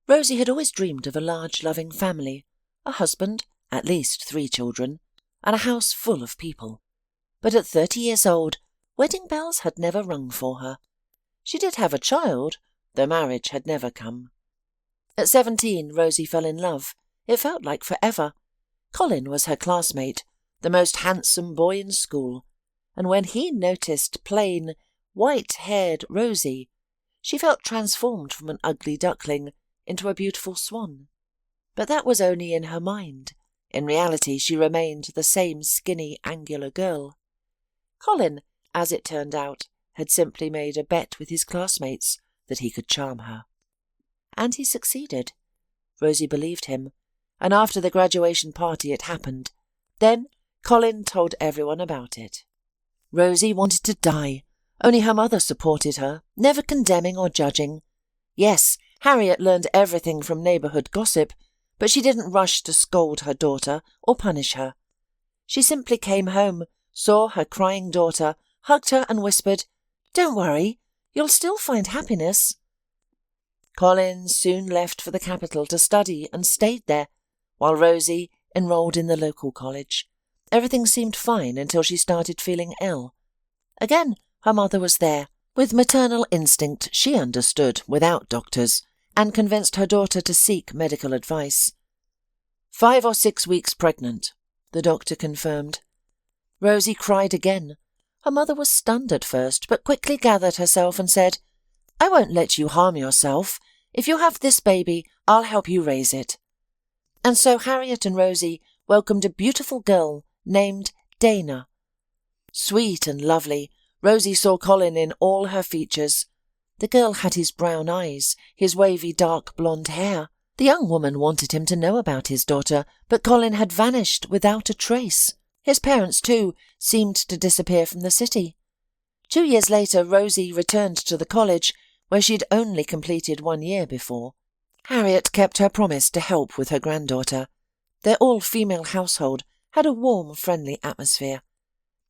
Rosie had always dreamed of a large, loving family, a husband, at least 3 children, and a house full of people. But at 30 years old, wedding bells had never rung for her. She did have a child, though marriage had never come. At 17, Rosie fell in love. It felt like forever. Colin was her classmate, the most handsome boy in school, and when he noticed plain, white-haired Rosie, she felt transformed from an ugly duckling into a beautiful swan. But that was only in her mind. In reality, she remained the same skinny, angular girl. Colin, as it turned out, had simply made a bet with his classmates that he could charm her. And he succeeded. Rosie believed him, and after the graduation party it happened. Then Colin told everyone about it. Rosie wanted to die, only her mother supported her, never condemning or judging. Yes, Harriet learned everything from neighbourhood gossip, but she didn't rush to scold her daughter or punish her. She simply came home, saw her crying daughter, hugged her and whispered, "Don't worry, you'll still find happiness." Colin soon left for the capital to study and stayed there, while Rosie enrolled in the local college. Everything seemed fine until she started feeling ill. Again, her mother was there. With maternal instinct, she understood, without doctors, and convinced her daughter to seek medical advice. 5 or 6 weeks pregnant, the doctor confirmed. Rosie cried again. Her mother was stunned at first, but quickly gathered herself and said, "I won't let you harm yourself. If you have this baby, I'll help you raise it." And so Harriet and Rosie welcomed a beautiful girl named Dana. Sweet and lovely, Rosie saw Colin in all her features. The girl had his brown eyes, his wavy dark blonde hair. The young woman wanted him to know about his daughter, but Colin had vanished without a trace. His parents, too, seemed to disappear from the city. 2 years later, Rosie returned to the college, where she'd only completed 1 year before. Harriet kept her promise to help with her granddaughter. Their all-female household had a warm, friendly atmosphere.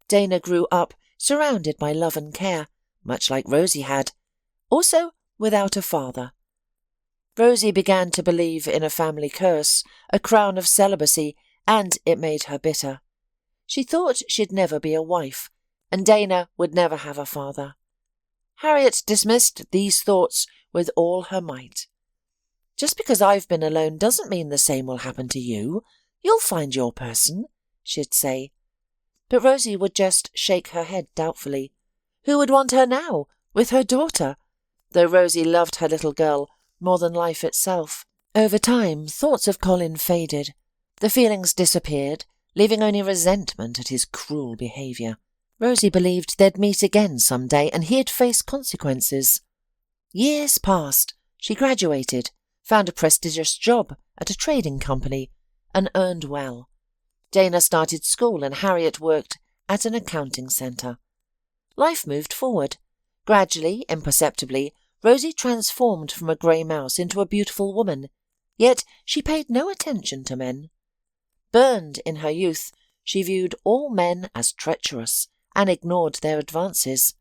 Dana grew up surrounded by love and care, much like Rosie had, also without a father. Rosie began to believe in a family curse, a crown of celibacy, and it made her bitter. She thought she'd never be a wife, and Dana would never have a father. Harriet dismissed these thoughts with all her might. "Just because I've been alone doesn't mean the same will happen to you. You'll find your person," she'd say. But Rosie would just shake her head doubtfully. Who would want her now, with her daughter? Though Rosie loved her little girl more than life itself. Over time, thoughts of Colin faded. The feelings disappeared, leaving only resentment at his cruel behaviour. Rosie believed they'd meet again some day and he'd face consequences. Years passed. She graduated, found a prestigious job at a trading company, and earned well. Dana started school and Harriet worked at an accounting centre. Life moved forward. Gradually, imperceptibly, Rosie transformed from a grey mouse into a beautiful woman, yet she paid no attention to men. Burned in her youth, she viewed all men as treacherous and ignored their advances.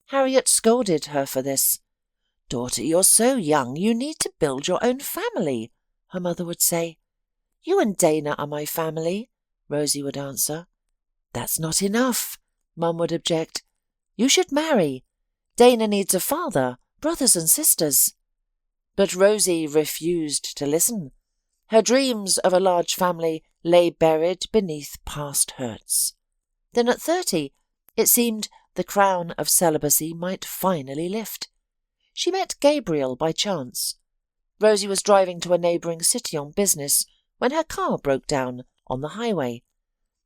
Harriet scolded her for this. "Daughter, you're so young, you need to build your own family," her mother would say. "You and Dana are my family," Rosie would answer. "That's not enough," Mum would object. "You should marry. Dana needs a father, brothers and sisters." But Rosie refused to listen. Her dreams of a large family lay buried beneath past hurts. Then at 30, it seemed the crown of celibacy might finally lift. She met Gabriel by chance. Rosie was driving to a neighbouring city on business when her car broke down on the highway.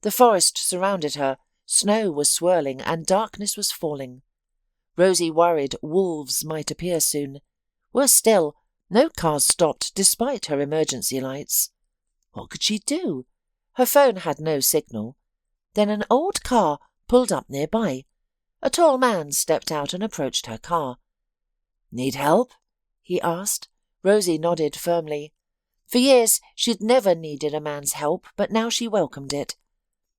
The forest surrounded her, snow was swirling and darkness was falling. Rosie worried wolves might appear soon. Worse still, no cars stopped despite her emergency lights. What could she do? Her phone had no signal. Then an old car pulled up nearby. A tall man stepped out and approached her car. "Need help?" he asked. Rosie nodded firmly. For years she'd never needed a man's help, but now she welcomed it.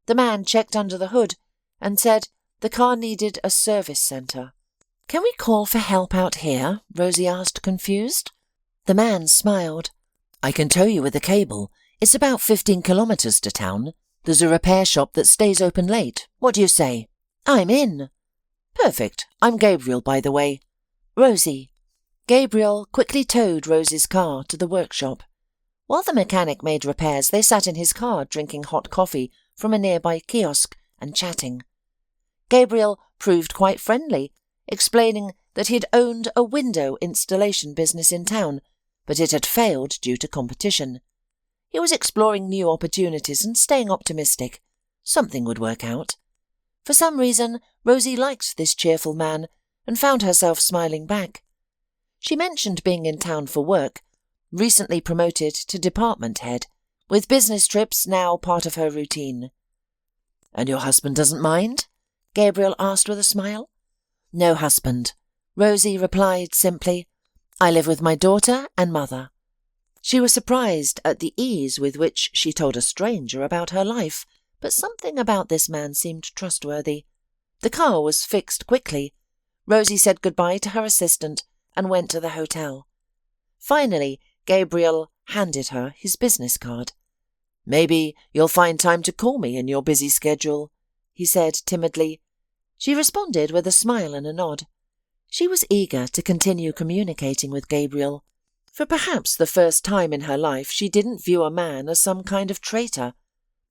The man checked under the hood and said the car needed a service centre. "Can we call for help out here?" Rosie asked, confused. The man smiled. "I can tow you with a cable. It's about 15 kilometres to town. There's a repair shop that stays open late. What do you say?" "I'm in." "Perfect. I'm Gabriel, by the way." "Rosie." Gabriel quickly towed Rosie's car to the workshop. While the mechanic made repairs, they sat in his car drinking hot coffee from a nearby kiosk and chatting. Gabriel proved quite friendly, explaining that he'd owned a window installation business in town, but it had failed due to competition. He was exploring new opportunities and staying optimistic. Something would work out. For some reason, Rosie liked this cheerful man and found herself smiling back. She mentioned being in town for work, recently promoted to department head, with business trips now part of her routine. "And your husband doesn't mind?" Gabriel asked with a smile. "No husband," Rosie replied simply. "I live with my daughter and mother." She was surprised at the ease with which she told a stranger about her life, but something about this man seemed trustworthy. The car was fixed quickly. Rosie said goodbye to her assistant and went to the hotel. Finally, Gabriel handed her his business card. "Maybe you'll find time to call me in your busy schedule," he said timidly. She responded with a smile and a nod. She was eager to continue communicating with Gabriel. For perhaps the first time in her life, she didn't view a man as some kind of traitor.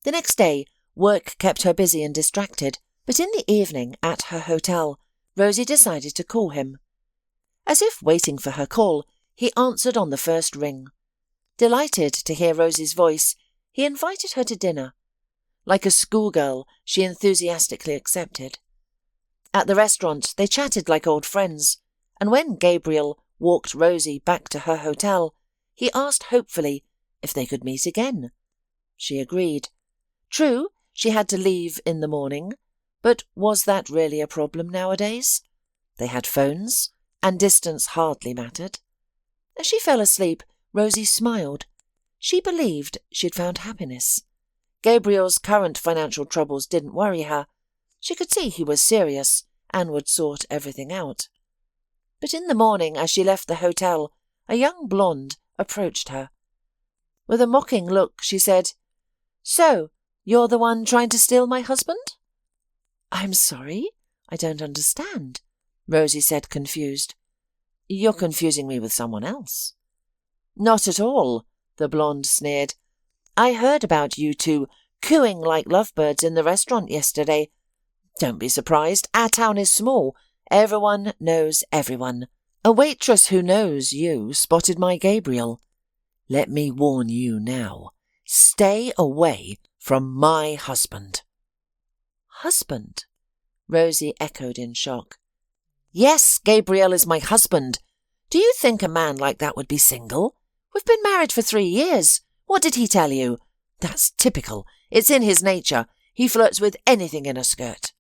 The next day, work kept her busy and distracted, but in the evening at her hotel, Rosie decided to call him. As if waiting for her call, he answered on the first ring. Delighted to hear Rosie's voice, he invited her to dinner. Like a schoolgirl, she enthusiastically accepted. At the restaurant, they chatted like old friends, and when Gabriel walked Rosie back to her hotel, he asked hopefully if they could meet again. She agreed. True, she had to leave in the morning, but was that really a problem nowadays? They had phones, and distance hardly mattered. As she fell asleep, Rosie smiled. She believed she'd found happiness. Gabriel's current financial troubles didn't worry her. She could see he was serious and would sort everything out. But in the morning, as she left the hotel, a young blonde approached her. With a mocking look, she said, "So, you're the one trying to steal my husband?" "I'm sorry, I don't understand," Rosie said, confused. "You're confusing me with someone else." "Not at all," the blonde sneered. "I heard about you two cooing like lovebirds in the restaurant yesterday. Don't be surprised, our town is small. Everyone knows everyone. A waitress who knows you spotted my Gabriel. Let me warn you now. Stay away from my husband." "Husband?" Rosie echoed in shock. "Yes, Gabriel is my husband. Do you think a man like that would be single? We've been married for 3 years. What did he tell you? That's typical. It's in his nature. He flirts with anything in a skirt."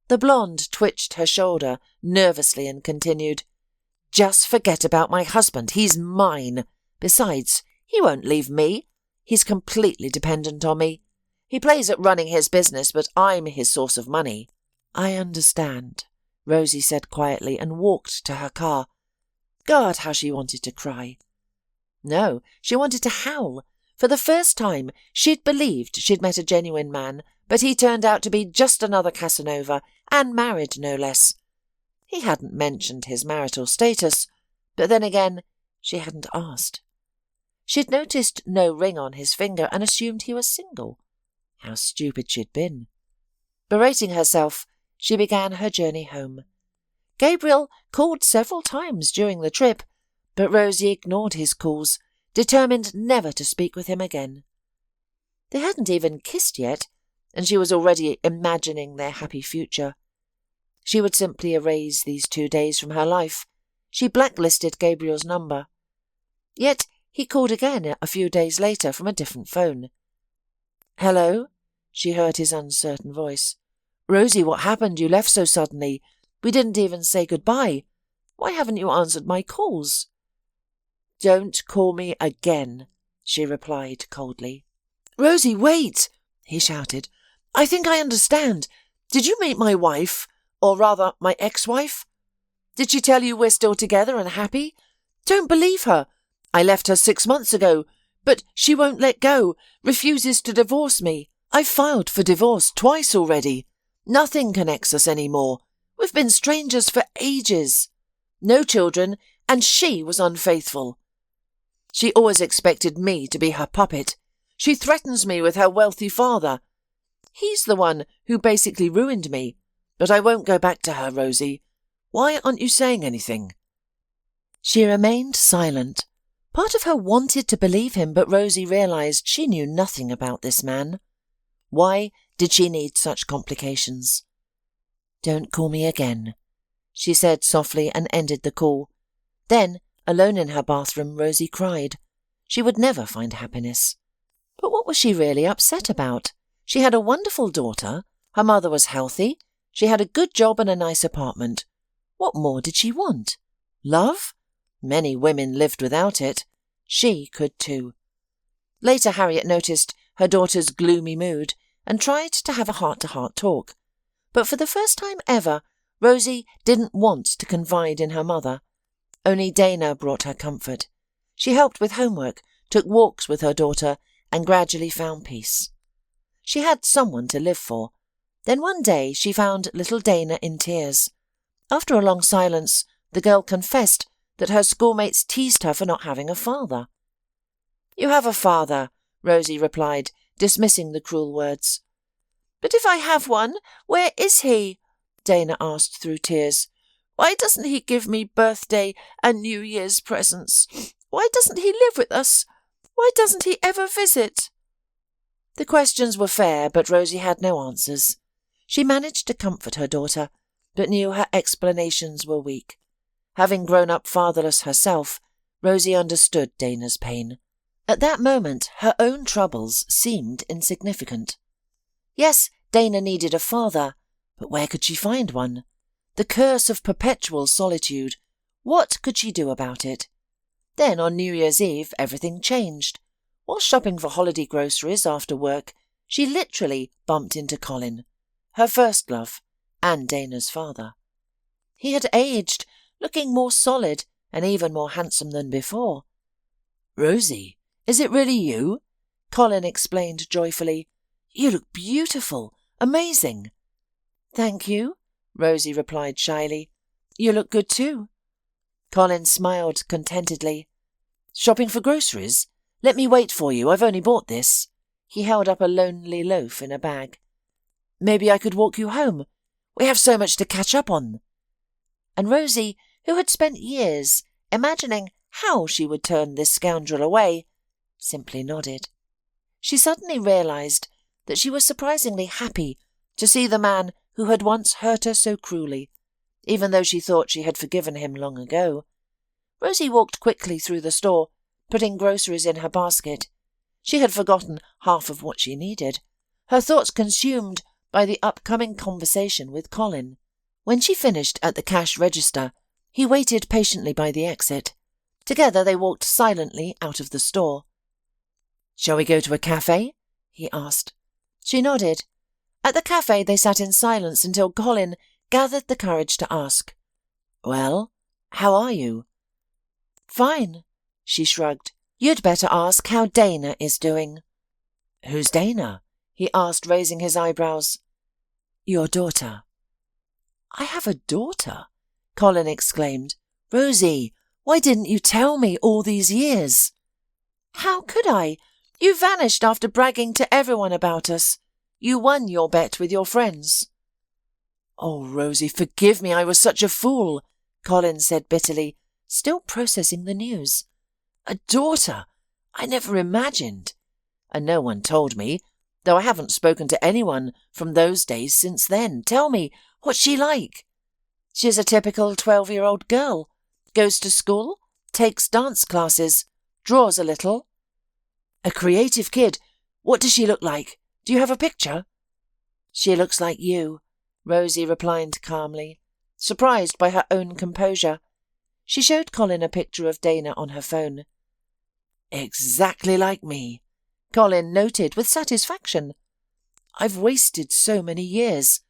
The blonde twitched her shoulder nervously and continued, "Just forget about my husband. He's mine. Besides, he won't leave me. He's completely dependent on me. He plays at running his business, but I'm his source of money." "I understand," Rosie said quietly and walked to her car. God, how she wanted to cry. No, she wanted to howl. For the first time, she'd believed she'd met a genuine man, but he turned out to be just another Casanova, and married no less. He hadn't mentioned his marital status, but then again, she hadn't asked. She'd noticed no ring on his finger and assumed he was single. How stupid she'd been. Berating herself, she began her journey home. Gabriel called several times during the trip, but Rosie ignored his calls, determined never to speak with him again. They hadn't even kissed yet, and she was already imagining their happy future. She would simply erase these 2 days from her life. She blacklisted Gabriel's number. Yet he called again a few days later from a different phone. "Hello?" she heard his uncertain voice. "Rosie, what happened? You left so suddenly. We didn't even say goodbye. Why haven't you answered my calls?" "Don't call me again," she replied coldly. "Rosie, wait!" he shouted. "I think I understand. Did you meet my wife? Or rather, my ex-wife? Did she tell you we're still together and happy? Don't believe her. I left her 6 months ago, but she won't let go, refuses to divorce me. I've filed for divorce twice already. Nothing connects us anymore. We've been strangers for ages. No children, and she was unfaithful. She always expected me to be her puppet. She threatens me with her wealthy father. He's the one who basically ruined me. But I won't go back to her, Rosie. Why aren't you saying anything?" She remained silent. Part of her wanted to believe him, but Rosie realised she knew nothing about this man. Why did she need such complications? "Don't call me again," she said softly and ended the call. Then, alone in her bathroom, Rosie cried. She would never find happiness. But what was she really upset about? She had a wonderful daughter, her mother was healthy, she had a good job and a nice apartment. What more did she want? Love? Many women lived without it. She could too. Later Harriet noticed her daughter's gloomy mood and tried to have a heart-to-heart talk. But for the first time ever, Rosie didn't want to confide in her mother. Only Dana brought her comfort. She helped with homework, took walks with her daughter, and gradually found peace. She had someone to live for. Then one day she found little Dana in tears. After a long silence, the girl confessed that her schoolmates teased her for not having a father. "You have a father," Rosie replied, dismissing the cruel words. "But if I have one, where is he?" Dana asked through tears. "Why doesn't he give me birthday and New Year's presents? Why doesn't he live with us? Why doesn't he ever visit?" The questions were fair, but Rosie had no answers. She managed to comfort her daughter, but knew her explanations were weak. Having grown up fatherless herself, Rosie understood Dana's pain. At that moment, her own troubles seemed insignificant. Yes, Dana needed a father, but where could she find one? The curse of perpetual solitude. What could she do about it? Then on New Year's Eve, everything changed. While shopping for holiday groceries after work, she literally bumped into Colin, her first love, and Dana's father. He had aged, looking more solid and even more handsome than before. "Rosie, is it really you?" Colin explained joyfully. "You look beautiful, amazing." "Thank you," Rosie replied shyly. "You look good too." Colin smiled contentedly. "Shopping for groceries? Let me wait for you, I've only bought this." He held up a lonely loaf in a bag. "Maybe I could walk you home. We have so much to catch up on." And Rosie, who had spent years imagining how she would turn this scoundrel away, simply nodded. She suddenly realised that she was surprisingly happy to see the man who had once hurt her so cruelly, even though she thought she had forgiven him long ago. Rosie walked quickly through the store, putting groceries in her basket. She had forgotten half of what she needed, her thoughts consumed by the upcoming conversation with Colin. When she finished at the cash register, he waited patiently by the exit. Together they walked silently out of the store. "Shall we go to a cafe?" he asked. She nodded. At the cafe they sat in silence until Colin gathered the courage to ask, "Well, how are you?" "Fine," she shrugged. "You'd better ask how Dana is doing." "Who's Dana?" he asked, raising his eyebrows. "Your daughter." "I have a daughter?" Colin exclaimed. "Rosie, why didn't you tell me all these years?" "How could I? You vanished after bragging to everyone about us. You won your bet with your friends." "Oh, Rosie, forgive me, I was such a fool," Colin said bitterly, still processing the news. "A daughter! I never imagined. And no one told me, though I haven't spoken to anyone from those days since then. Tell me, what's she like?" "She's a typical 12-year-old girl. Goes to school, takes dance classes, draws a little." "A creative kid. What does she look like? Do you have a picture?" "She looks like you," Rosie replied calmly, surprised by her own composure. She showed Colin a picture of Dana on her phone. "Exactly like me," Colin noted with satisfaction. "I've wasted so many years.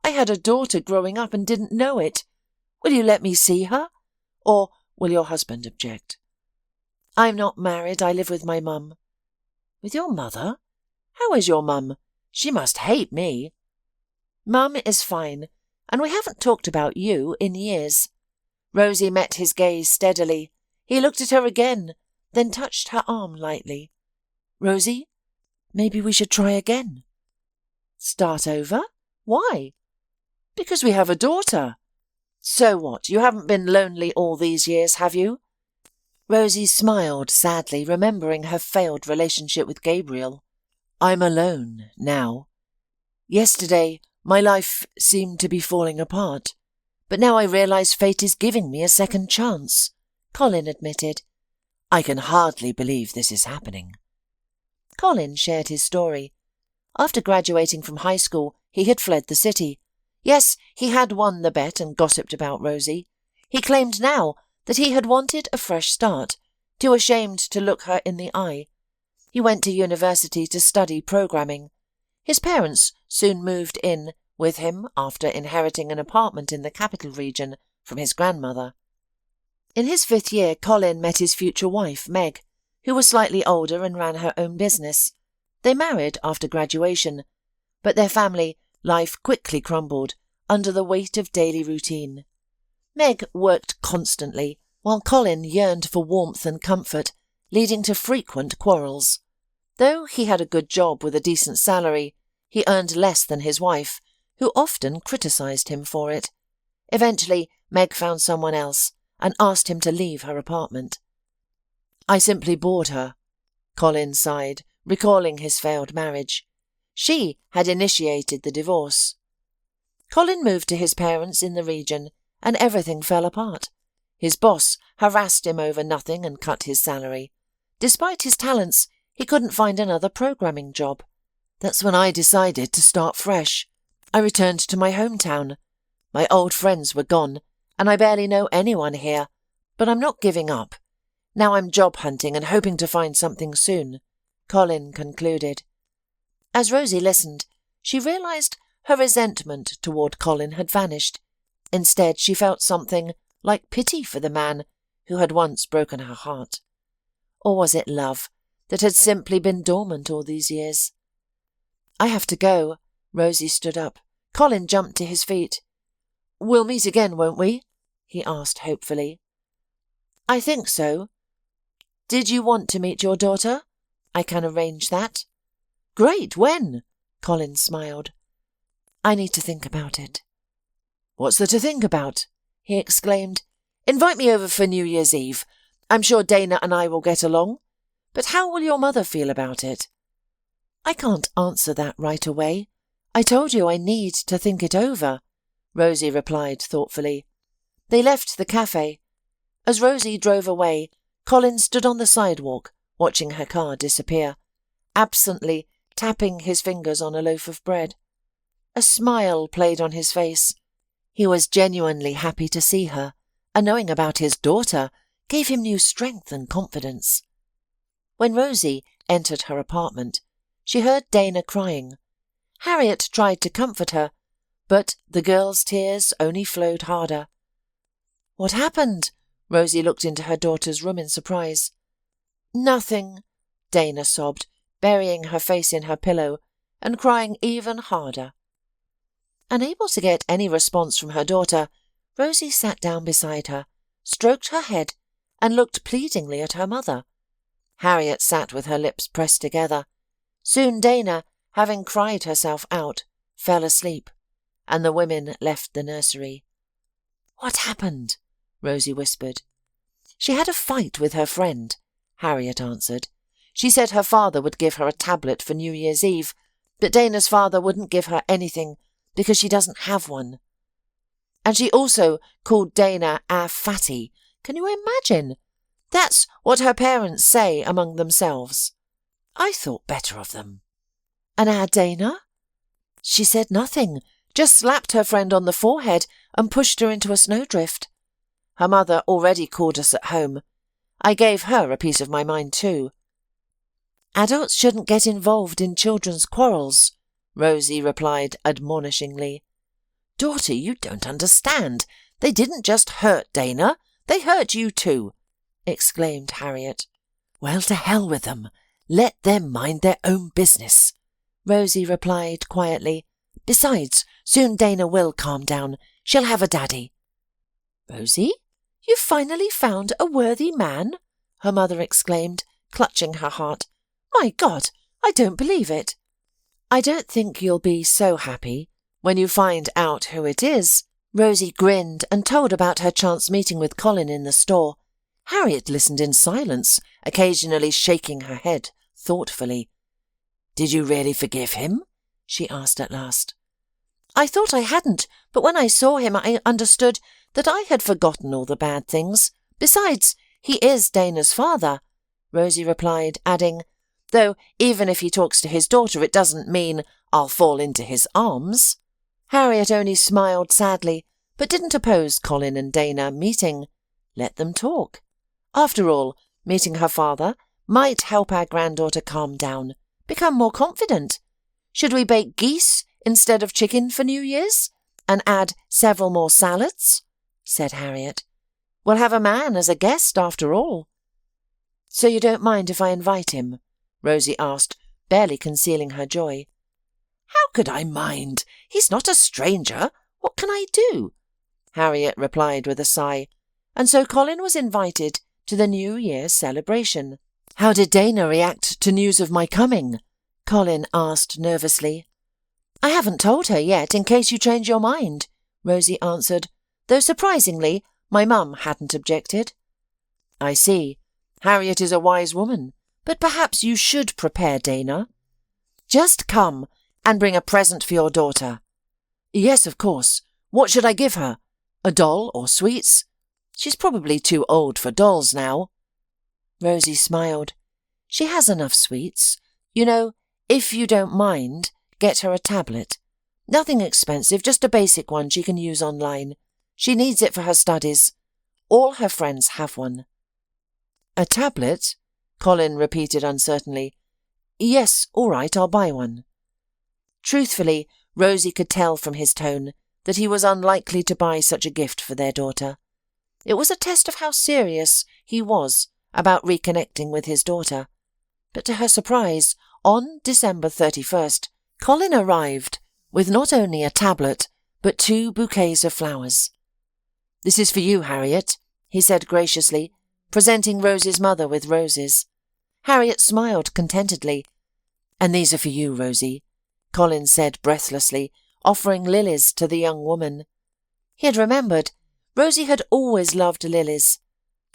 I had a daughter growing up and didn't know it. Will you let me see her? Or Will your husband object?" "I'm not married. I live with my mum." "With your mother? How is your mum? She must hate me." "Mum is fine, and we haven't talked about you in years." Rosie met his gaze steadily. He looked at her again, then touched her arm lightly. "Rosie, maybe we should try again." "Start over? Why?" "Because we have a daughter." "So what? You haven't been lonely all these years, have you?" Rosie smiled sadly, remembering her failed relationship with Gabriel. "I'm alone now. Yesterday, my life seemed to be falling apart, but now I realize fate is giving me a second chance," Colin admitted. "I can hardly believe this is happening." Colin shared his story. After graduating from high school, he had fled the city. Yes, he had won the bet and gossiped about Rosie. He claimed now that he had wanted a fresh start, too ashamed to look her in the eye. He went to university to study programming. His parents soon moved in with him after inheriting an apartment in the capital region from his grandmother. In his 5th year, Colin met his future wife, Meg, who was slightly older and ran her own business. They married after graduation, but their family life quickly crumbled under the weight of daily routine. Meg worked constantly, while Colin yearned for warmth and comfort, leading to frequent quarrels. Though he had a good job with a decent salary, he earned less than his wife, who often criticised him for it. Eventually, Meg found someone else and asked him to leave her apartment. "I simply bored her," Colin sighed, recalling his failed marriage. She had initiated the divorce. Colin moved to his parents in the region, and everything fell apart. His boss harassed him over nothing and cut his salary. Despite his talents, he couldn't find another programming job. That's when I decided to start fresh. I returned to my hometown. My old friends were gone, and I barely know anyone here, but I'm not giving up. Now I'm job hunting and hoping to find something soon," Colin concluded. As Rosie listened, she realised her resentment toward Colin had vanished. Instead, she felt something like pity for the man who had once broken her heart. Or was it love that had simply been dormant all these years? "I have to go." Rosie stood up. Colin jumped to his feet. "We'll meet again, won't we?" he asked hopefully. "I think so. Did you want to meet your daughter? I can arrange that." "Great, when?" Colin smiled. "I need to think about it." "What's there to think about?" he exclaimed. "Invite me over for New Year's Eve. I'm sure Dana and I will get along. But how will your mother feel about it?" "I can't answer that right away. I told you I need to think it over," Rosie replied thoughtfully. They left the cafe. As Rosie drove away, Colin stood on the sidewalk, watching her car disappear, absently tapping his fingers on a loaf of bread. A smile played on his face. He was genuinely happy to see her, and knowing about his daughter gave him new strength and confidence. When Rosie entered her apartment, she heard Dana crying. Harriet tried to comfort her, but the girl's tears only flowed harder. "What happened?" Rosie looked into her daughter's room in surprise. "Nothing," Dana sobbed, burying her face in her pillow and crying even harder. Unable to get any response from her daughter, Rosie sat down beside her, stroked her head, and looked pleadingly at her mother. Harriet sat with her lips pressed together. Soon Dana, having cried herself out, fell asleep, and the women left the nursery. "What happened?" Rosie whispered. "She had a fight with her friend," Harriet answered. "She said her father would give her a tablet for New Year's Eve, but Dana's father wouldn't give her anything because she doesn't have one. And she also called Dana a fatty. Can you imagine? That's what her parents say among themselves. I thought better of them." "And our Dana?" "She said nothing, just slapped her friend on the forehead and pushed her into a snowdrift. Her mother already called us at home. I gave her a piece of my mind too." "Adults shouldn't get involved in children's quarrels," Rosie replied admonishingly. "Daughter, you don't understand. They didn't just hurt Dana. They hurt you too," exclaimed Harriet. "Well, to hell with them. Let them mind their own business," Rosie replied quietly. "Besides, soon Dana will calm down. She'll have a daddy." "Rosie, you've finally found a worthy man?" her mother exclaimed, clutching her heart. "My God, I don't believe it." "I don't think you'll be so happy when you find out who it is." Rosie grinned and told about her chance meeting with Colin in the store. Harriet listened in silence, occasionally shaking her head thoughtfully. "Did you really forgive him?" she asked at last. "I thought I hadn't, but when I saw him I understood that I had forgotten all the bad things. Besides, he is Dana's father," Rosie replied, adding, "though even if he talks to his daughter it doesn't mean I'll fall into his arms." Harriet only smiled sadly, but didn't oppose Colin and Dana meeting. Let them talk. After all, meeting her father might help our granddaughter calm down, become more confident. "Should we bake geese instead of chicken for New Year's? And add several more salads?" said Harriet. "We'll have a man as a guest after all." "So you don't mind if I invite him?" Rosie asked, barely concealing her joy. "How could I mind? He's not a stranger. What can I do?" Harriet replied with a sigh. And so Colin was invited to the New Year celebration. "How did Dana react to news of my coming?" Colin asked nervously. "I haven't told her yet, in case you change your mind," Rosie answered, though surprisingly my mum hadn't objected. "I see. Harriet is a wise woman, but perhaps you should prepare Dana." "Just come and bring a present for your daughter." "Yes, of course. What should I give her? A doll or sweets? She's probably too old for dolls now." Rosie smiled. "She has enough sweets. You know, if you don't mind, get her a tablet. Nothing expensive, just a basic one she can use online. She needs it for her studies. All her friends have one." "A tablet?" Colin repeated uncertainly. "Yes, all right, I'll buy one." Truthfully, Rosie could tell from his tone that he was unlikely to buy such a gift for their daughter. It was a test of how serious he was about reconnecting with his daughter. But to her surprise, on December 31st, Colin arrived with not only a tablet, but 2 bouquets of flowers. "This is for you, Harriet," he said graciously, presenting Rosie's mother with roses. Harriet smiled contentedly. "And these are for you, Rosie," Colin said breathlessly, offering lilies to the young woman. He had remembered. Rosie had always loved lilies.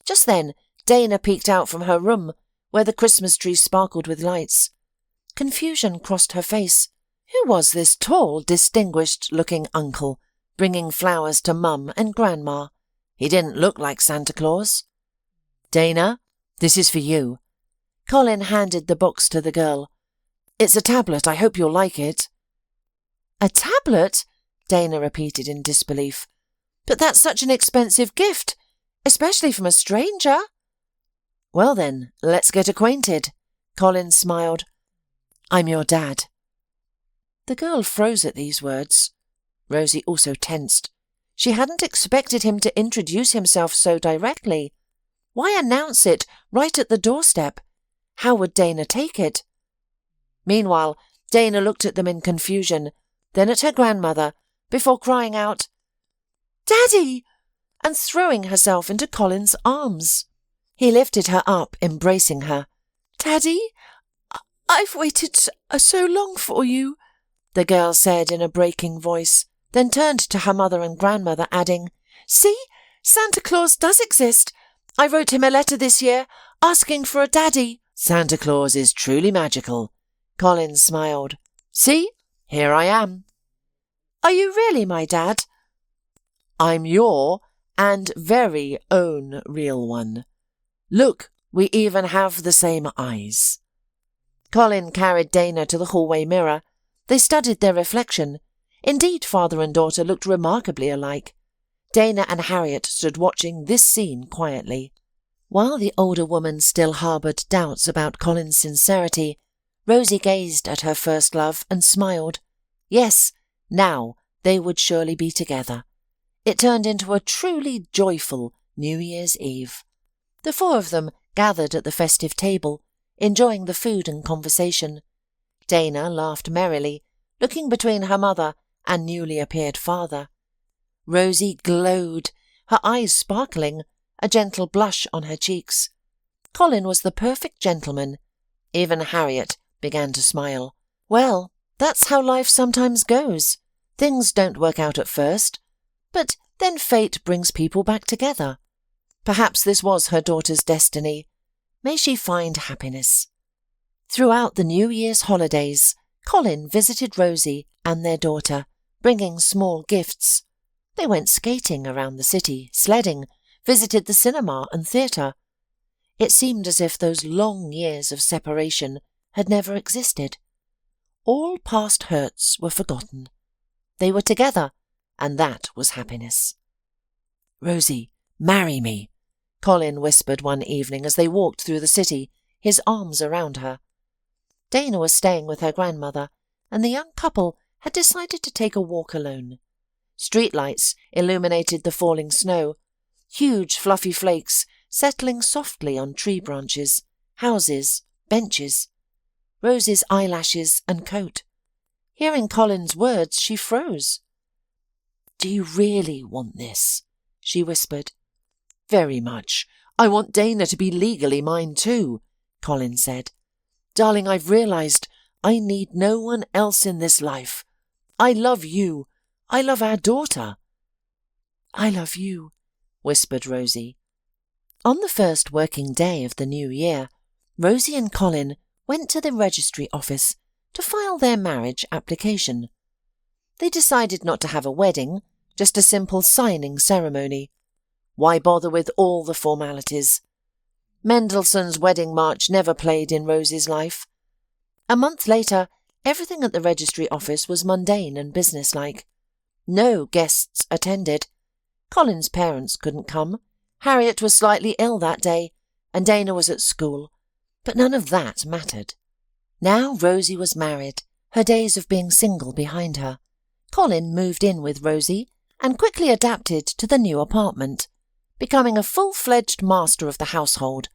Just then, Dana peeked out from her room, where the Christmas tree sparkled with lights. Confusion crossed her face. Who was this tall, distinguished-looking uncle, bringing flowers to Mum and Grandma? He didn't look like Santa Claus. "Dana, this is for you." Colin handed the box to the girl. "It's a tablet. I hope you'll like it." "A tablet?" Dana repeated in disbelief. "But that's such an expensive gift, especially from a stranger." "Well then, let's get acquainted," Colin smiled. "I'm your dad." The girl froze at these words. Rosie also tensed. She hadn't expected him to introduce himself so directly. Why announce it right at the doorstep? How would Dana take it? Meanwhile, Dana looked at them in confusion, then at her grandmother, before crying out, "Daddy!" and throwing herself into Colin's arms. He lifted her up, embracing her. "Daddy, I've waited so long for you," the girl said in a breaking voice, then turned to her mother and grandmother, adding, "See, Santa Claus does exist. I wrote him a letter this year, asking for a daddy." "Santa Claus is truly magical," Colin smiled. "See, here I am." "Are you really my dad?" "I'm your and very own real one. Look, we even have the same eyes." Colin carried Dana to the hallway mirror. They studied their reflection. Indeed, father and daughter looked remarkably alike. Dana and Harriet stood watching this scene quietly. While the older woman still harboured doubts about Colin's sincerity, Rosie gazed at her first love and smiled. Yes, now they would surely be together. It turned into a truly joyful New Year's Eve. The four of them gathered at the festive table, enjoying the food and conversation. Dana laughed merrily, looking between her mother and newly appeared father. Rosie glowed, her eyes sparkling, a gentle blush on her cheeks. Colin was the perfect gentleman. Even Harriet began to smile. Well, that's how life sometimes goes. Things don't work out at first, but then fate brings people back together. Perhaps this was her daughter's destiny. May she find happiness. Throughout the New Year's holidays, Colin visited Rosie and their daughter, bringing small gifts. They went skating around the city, sledding, visited the cinema and theatre. It seemed as if those long years of separation had never existed. All past hurts were forgotten. They were together, and that was happiness. "Rosie, marry me," Colin whispered one evening as they walked through the city, his arms around her. Dana was staying with her grandmother, and the young couple had decided to take a walk alone. Streetlights illuminated the falling snow, huge fluffy flakes settling softly on tree branches, houses, benches. Rosie's eyelashes and coat. Hearing Colin's words, she froze. "Do you really want this?" she whispered. "Very much. I want Dana to be legally mine too," Colin said. "Darling, I've realised I need no one else in this life. I love you. I love our daughter." "I love you," whispered Rosie. On the first working day of the new year, Rosie and Colin went to the registry office to file their marriage application. They decided not to have a wedding, just a simple signing ceremony. Why bother with all the formalities? Mendelssohn's Wedding March never played in Rosie's life. A month later, everything at the registry office was mundane and businesslike. No guests attended. Colin's parents couldn't come. Harriet was slightly ill that day, and Dana was at school. But none of that mattered. Now Rosie was married, her days of being single behind her. Colin moved in with Rosie and quickly adapted to the new apartment, becoming a full-fledged master of the household.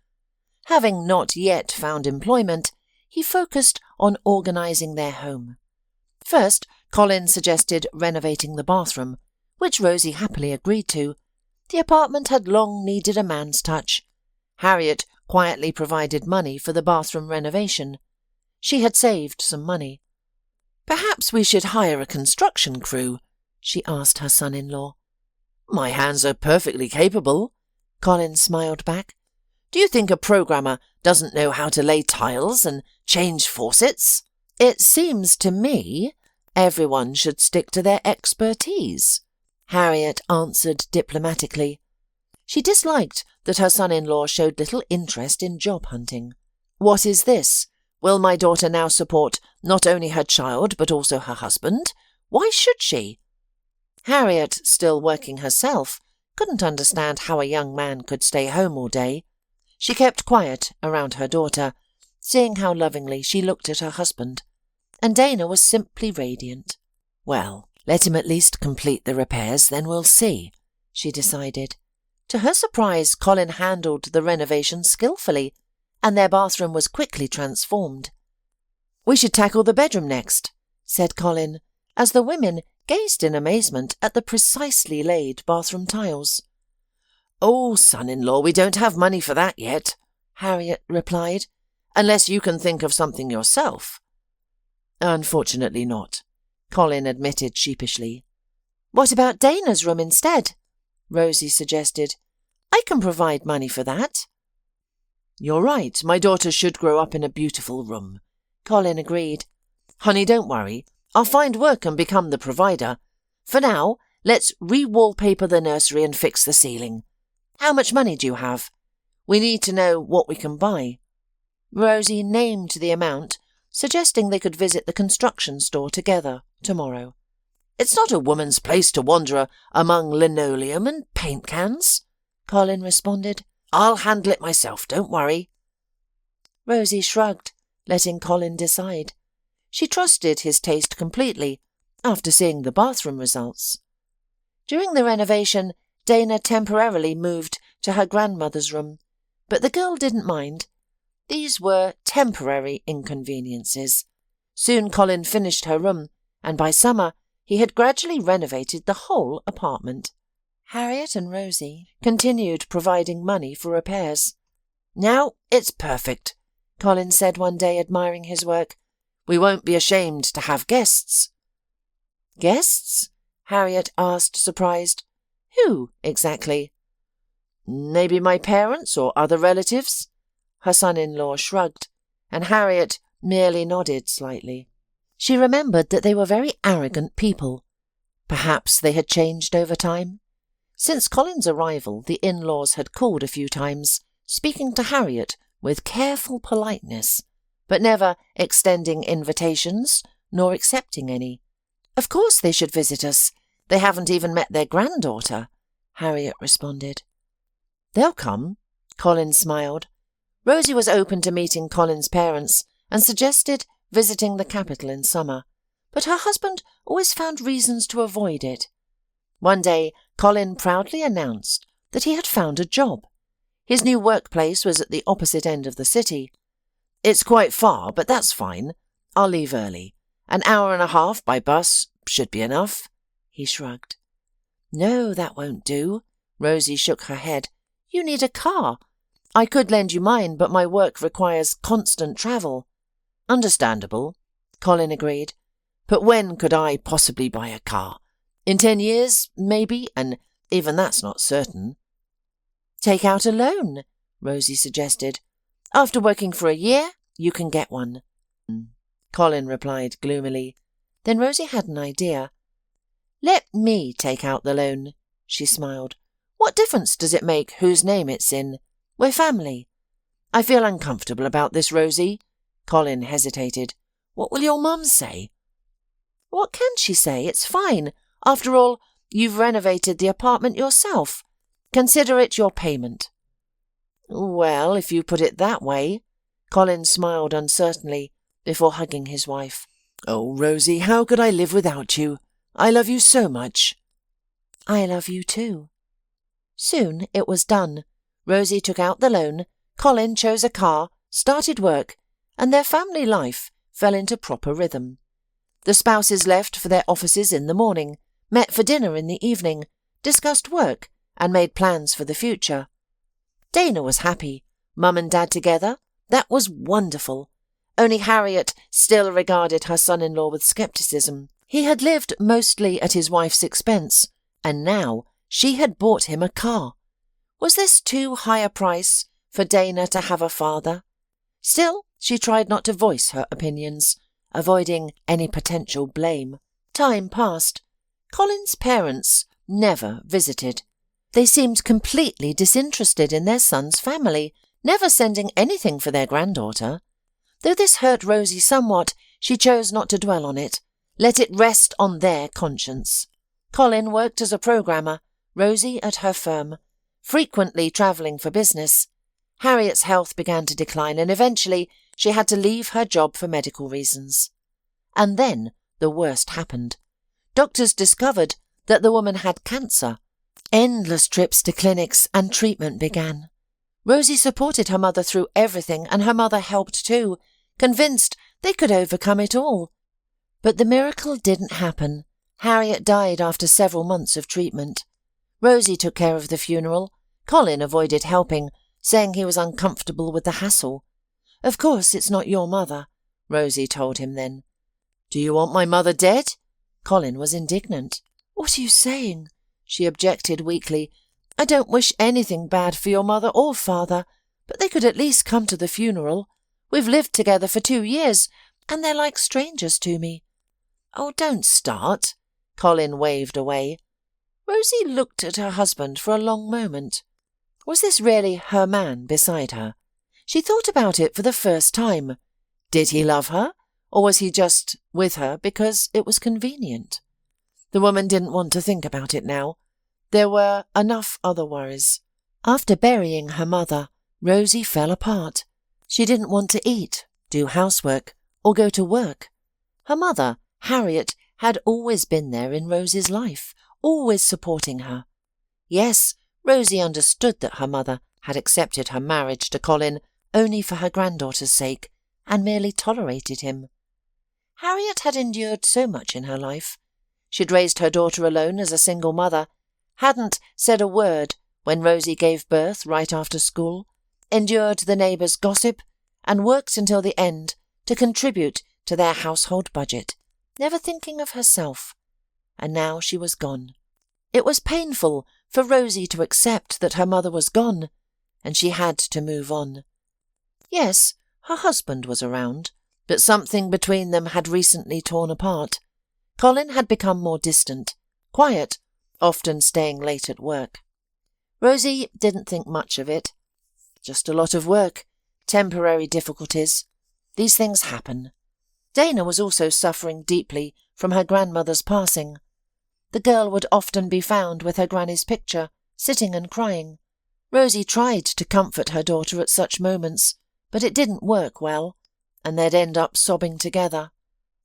Having not yet found employment, he focused on organising their home. First, Colin suggested renovating the bathroom, which Rosie happily agreed to. The apartment had long needed a man's touch. Harriet quietly provided money for the bathroom renovation. She had saved some money. "Perhaps we should hire a construction crew," she asked her son-in-law. "My hands are perfectly capable," Colin smiled back. "Do you think a programmer doesn't know how to lay tiles and change faucets?" "It seems to me everyone should stick to their expertise," Harriet answered diplomatically. She disliked that her son-in-law showed little interest in job hunting. "What is this? Will my daughter now support not only her child but also her husband? Why should she?" Harriet, still working herself, couldn't understand how a young man could stay home all day. She kept quiet around her daughter, seeing how lovingly she looked at her husband. And Dana was simply radiant. "Well, let him at least complete the repairs, then we'll see," she decided. To her surprise, Colin handled the renovation skillfully, and their bathroom was quickly transformed. "We should tackle the bedroom next," said Colin, as the women gazed in amazement at the precisely laid bathroom tiles. "Oh, son-in-law, we don't have money for that yet," Harriet replied, "unless you can think of something yourself." "Unfortunately not," Colin admitted sheepishly. "What about Dana's room instead?" Rosie suggested. "I can provide money for that." "You're right, my daughter should grow up in a beautiful room," Colin agreed. "Honey, don't worry. I'll find work and become the provider. For now, let's re-wallpaper the nursery and fix the ceiling. How much money do you have? We need to know what we can buy." Rosie named the amount, suggesting they could visit the construction store together tomorrow. "It's not a woman's place to wander among linoleum and paint cans," Colin responded. "I'll handle it myself, don't worry." Rosie shrugged, letting Colin decide. She trusted his taste completely, after seeing the bathroom results. During the renovation, Dana temporarily moved to her grandmother's room, but the girl didn't mind. These were temporary inconveniences. Soon Colin finished her room, and by summer he had gradually renovated the whole apartment. Harriet and Rosie continued providing money for repairs. "Now it's perfect," Colin said one day, admiring his work. "We won't be ashamed to have guests." "Guests?" Harriet asked, surprised. "Who, exactly?" "Maybe my parents or other relatives?" Her son-in-law shrugged, and Harriet merely nodded slightly. She remembered that they were very arrogant people. Perhaps they had changed over time. Since Colin's arrival, the in-laws had called a few times, speaking to Harriet with careful politeness, but never extending invitations nor accepting any. "Of course they should visit us. They haven't even met their granddaughter," Harriet responded. "They'll come," Colin smiled. Rosie was open to meeting Colin's parents and suggested visiting the capital in summer, but her husband always found reasons to avoid it. One day, Colin proudly announced that he had found a job. His new workplace was at the opposite end of the city. "It's quite far, but that's fine. I'll leave early. An hour and a half by bus should be enough," he shrugged. "No, that won't do." Rosie shook her head. "You need a car. I could lend you mine, but my work requires constant travel." "Understandable," Colin agreed. "But when could I possibly buy a car? In 10 years, maybe, and even that's not certain." "Take out a loan," Rosie suggested. "After working for a year, you can get one." Colin replied gloomily. Then Rosie had an idea. "Let me take out the loan," she smiled. "What difference does it make whose name it's in? We're family." "I feel uncomfortable about this, Rosie." Colin hesitated. "What will your mum say?" "What can she say? It's fine. After all, you've renovated the apartment yourself. Consider it your payment." "Well, if you put it that way." Colin smiled uncertainly before hugging his wife. "Oh, Rosie, how could I live without you? I love you so much." "I love you too." Soon it was done. Rosie took out the loan, Colin chose a car, started work, and their family life fell into proper rhythm. The spouses left for their offices in the morning, met for dinner in the evening, discussed work, and made plans for the future. Dana was happy. Mum and Dad together. That was wonderful. Only Harriet still regarded her son-in-law with scepticism. He had lived mostly at his wife's expense, and now she had bought him a car. Was this too high a price for Dana to have a father? Still, she tried not to voice her opinions, avoiding any potential blame. Time passed. Colin's parents never visited. They seemed completely disinterested in their son's family, never sending anything for their granddaughter. Though this hurt Rosie somewhat, she chose not to dwell on it, let it rest on their conscience. Colin worked as a programmer, Rosie at her firm, frequently travelling for business. Harriet's health began to decline, and eventually she had to leave her job for medical reasons. And then the worst happened. Doctors discovered that the woman had cancer. Endless trips to clinics and treatment began. Rosie supported her mother through everything, and her mother helped too, convinced they could overcome it all. But the miracle didn't happen. Harriet died after several months of treatment. Rosie took care of the funeral. Colin avoided helping, saying he was uncomfortable with the hassle. "Of course it's not your mother," Rosie told him then. "Do you want my mother dead?" Colin was indignant. "What are you saying?" she objected weakly. "I don't wish anything bad for your mother or father, but they could at least come to the funeral. We've lived together for 2 years, and they're like strangers to me." "Oh, don't start," Colin waved away. Rosie looked at her husband for a long moment. Was this really her man beside her? She thought about it for the first time. Did he love her, or was he just with her because it was convenient? The woman didn't want to think about it now. There were enough other worries. After burying her mother, Rosie fell apart. She didn't want to eat, do housework, or go to work. Her mother, Harriet, had always been there in Rosie's life, always supporting her. Yes, Rosie understood that her mother had accepted her marriage to Colin only for her granddaughter's sake and merely tolerated him. Harriet had endured so much in her life. She'd raised her daughter alone as a single mother, hadn't said a word when Rosie gave birth right after school, endured the neighbours' gossip, and worked until the end to contribute to their household budget, never thinking of herself. And now she was gone. It was painful for Rosie to accept that her mother was gone, and she had to move on. Yes, her husband was around, but something between them had recently torn apart. Colin had become more distant, quiet, often staying late at work. Rosie didn't think much of it. Just a lot of work, temporary difficulties. These things happen. Dana was also suffering deeply from her grandmother's passing. The girl would often be found with her granny's picture, sitting and crying. Rosie tried to comfort her daughter at such moments, but it didn't work well, and they'd end up sobbing together.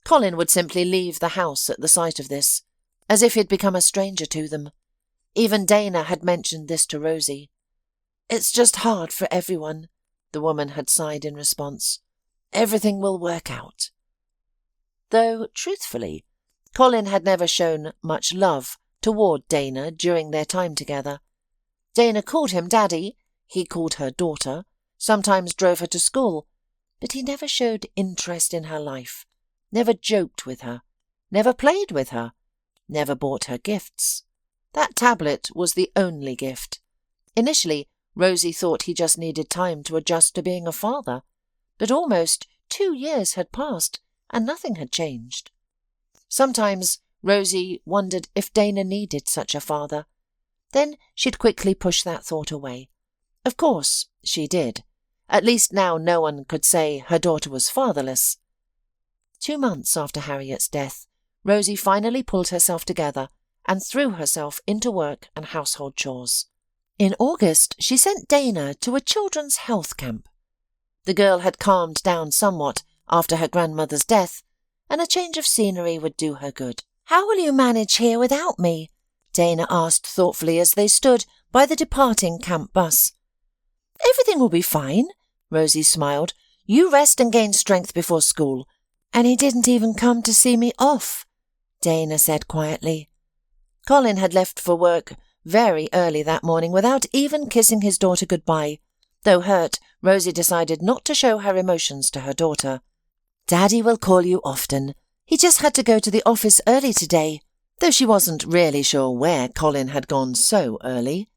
Colin would simply leave the house at the sight of this, as if he'd become a stranger to them. Even Dana had mentioned this to Rosie. "It's just hard for everyone," the woman had sighed in response. "Everything will work out." Though, truthfully, Colin had never shown much love toward Dana during their time together. Dana called him Daddy, he called her daughter, sometimes drove her to school, but he never showed interest in her life, never joked with her, never played with her, never bought her gifts. That tablet was the only gift. Initially, Rosie thought he just needed time to adjust to being a father, but almost 2 years had passed and nothing had changed. Sometimes Rosie wondered if Dana needed such a father. Then she'd quickly push that thought away. Of course, she did. At least now no one could say her daughter was fatherless. 2 months after Harriet's death, Rosie finally pulled herself together and threw herself into work and household chores. In August, she sent Dana to a children's health camp. The girl had calmed down somewhat after her grandmother's death, and a change of scenery would do her good. "How will you manage here without me?" Dana asked thoughtfully as they stood by the departing camp bus. "Everything will be fine," Rosie smiled. "You rest and gain strength before school." "And he didn't even come to see me off," Dana said quietly. Colin had left for work very early that morning without even kissing his daughter goodbye. Though hurt, Rosie decided not to show her emotions to her daughter. "Daddy will call you often. He just had to go to the office early today," though she wasn't really sure where Colin had gone so early.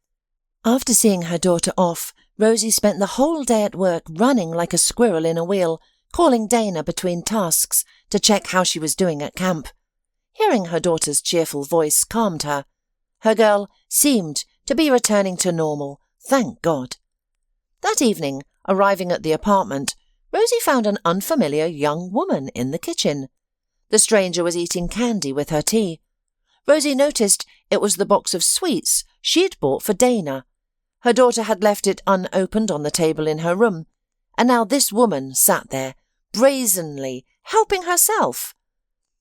After seeing her daughter off, Rosie spent the whole day at work running like a squirrel in a wheel, calling Dana between tasks to check how she was doing at camp. Hearing her daughter's cheerful voice calmed her. Her girl seemed to be returning to normal, thank God. That evening, arriving at the apartment, Rosie found an unfamiliar young woman in the kitchen. The stranger was eating candy with her tea. Rosie noticed it was the box of sweets she'd bought for Dana. Her daughter had left it unopened on the table in her room, and now this woman sat there, brazenly helping herself.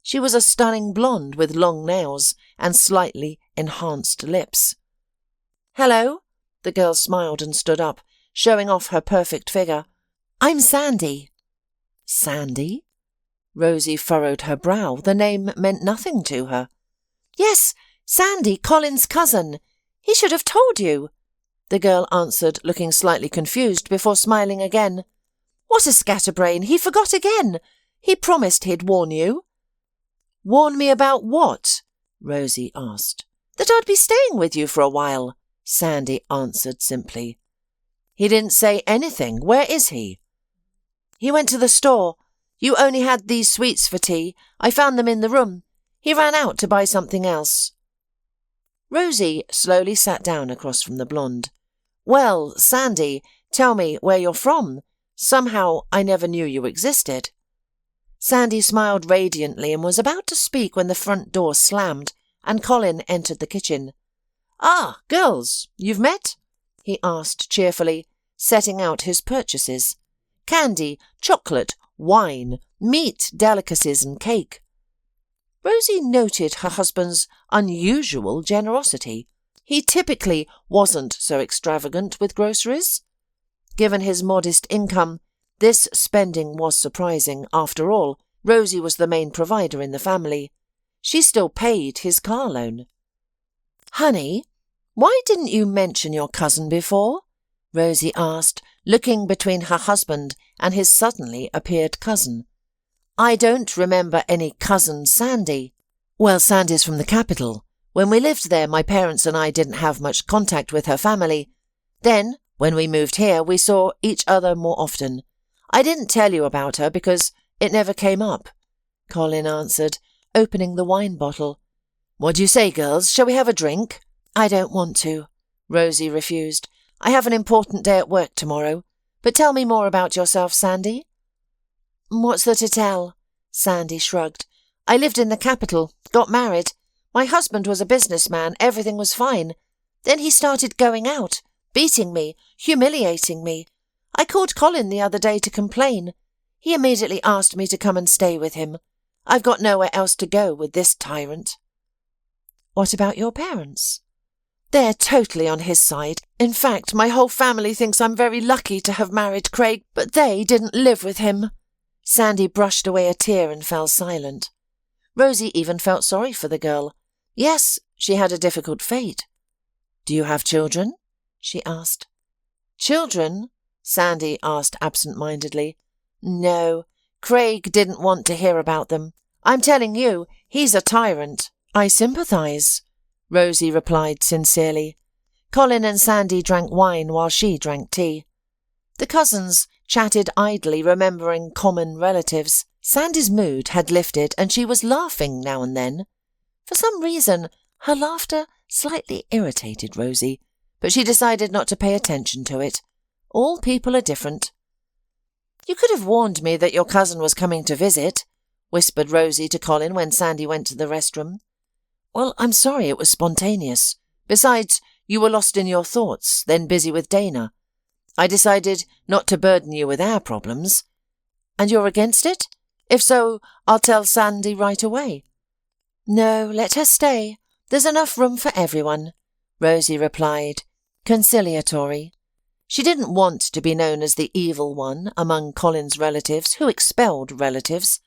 She was a stunning blonde with long nails and slightly enhanced lips. "Hello," the girl smiled and stood up, showing off her perfect figure. "I'm Sandy." "Sandy?" Rosie furrowed her brow. The name meant nothing to her. "Yes, Sandy, Colin's cousin. He should have told you," the girl answered, looking slightly confused before smiling again. "What a scatterbrain! He forgot again. He promised he'd warn you." "Warn me about what?" Rosie asked. "That I'd be staying with you for a while," Sandy answered simply. "He didn't say anything. Where is he?" "He went to the store. You only had these sweets for tea. I found them in the room. He ran out to buy something else." Rosie slowly sat down across from the blonde. "Well, Sandy, tell me where you're from. Somehow I never knew you existed." Sandy smiled radiantly and was about to speak when the front door slammed and Colin entered the kitchen. "Ah, girls, you've met?" he asked cheerfully, setting out his purchases. Candy, chocolate, wine, meat, delicacies and cake. Rosie noted her husband's unusual generosity. He typically wasn't so extravagant with groceries. Given his modest income, this spending was surprising. After all, Rosie was the main provider in the family. She still paid his car loan. "Honey, why didn't you mention your cousin before?" Rosie asked, looking between her husband and his suddenly appeared cousin. "I don't remember any cousin Sandy." "Well, Sandy's from the capital. When we lived there, my parents and I didn't have much contact with her family. Then, when we moved here, we saw each other more often. I didn't tell you about her because it never came up," Colin answered, opening the wine bottle. "What do you say, girls? Shall we have a drink?" "I don't want to," Rosie refused. "I have an important day at work tomorrow. But tell me more about yourself, Sandy." "What's there to tell?" Sandy shrugged. "I lived in the capital, got married. My husband was a businessman, everything was fine. Then he started going out, beating me, humiliating me. I called Colin the other day to complain. He immediately asked me to come and stay with him. I've got nowhere else to go with this tyrant." "What about your parents?" "They're totally on his side. In fact, my whole family thinks I'm very lucky to have married Craig, but they didn't live with him." Sandy brushed away a tear and fell silent. Rosie even felt sorry for the girl. Yes, she had a difficult fate. "Do you have children?" she asked. "Children?" Sandy asked absent-mindedly. "No, Craig didn't want to hear about them. I'm telling you, he's a tyrant." "I sympathise," Rosie replied sincerely. Colin and Sandy drank wine while she drank tea. The cousins chatted idly, remembering common relatives. Sandy's mood had lifted and she was laughing now and then. For some reason, her laughter slightly irritated Rosie, but she decided not to pay attention to it. All people are different. "You could have warned me that your cousin was coming to visit," whispered Rosie to Colin when Sandy went to the restroom. "Well, I'm sorry it was spontaneous. Besides, you were lost in your thoughts, then busy with Dana. I decided not to burden you with our problems." "And you're against it? If so, I'll tell Sandy right away." "No, let her stay. There's enough room for everyone," Rosie replied, conciliatory. She didn't want to be known as the evil one among Colin's relatives who expelled relatives.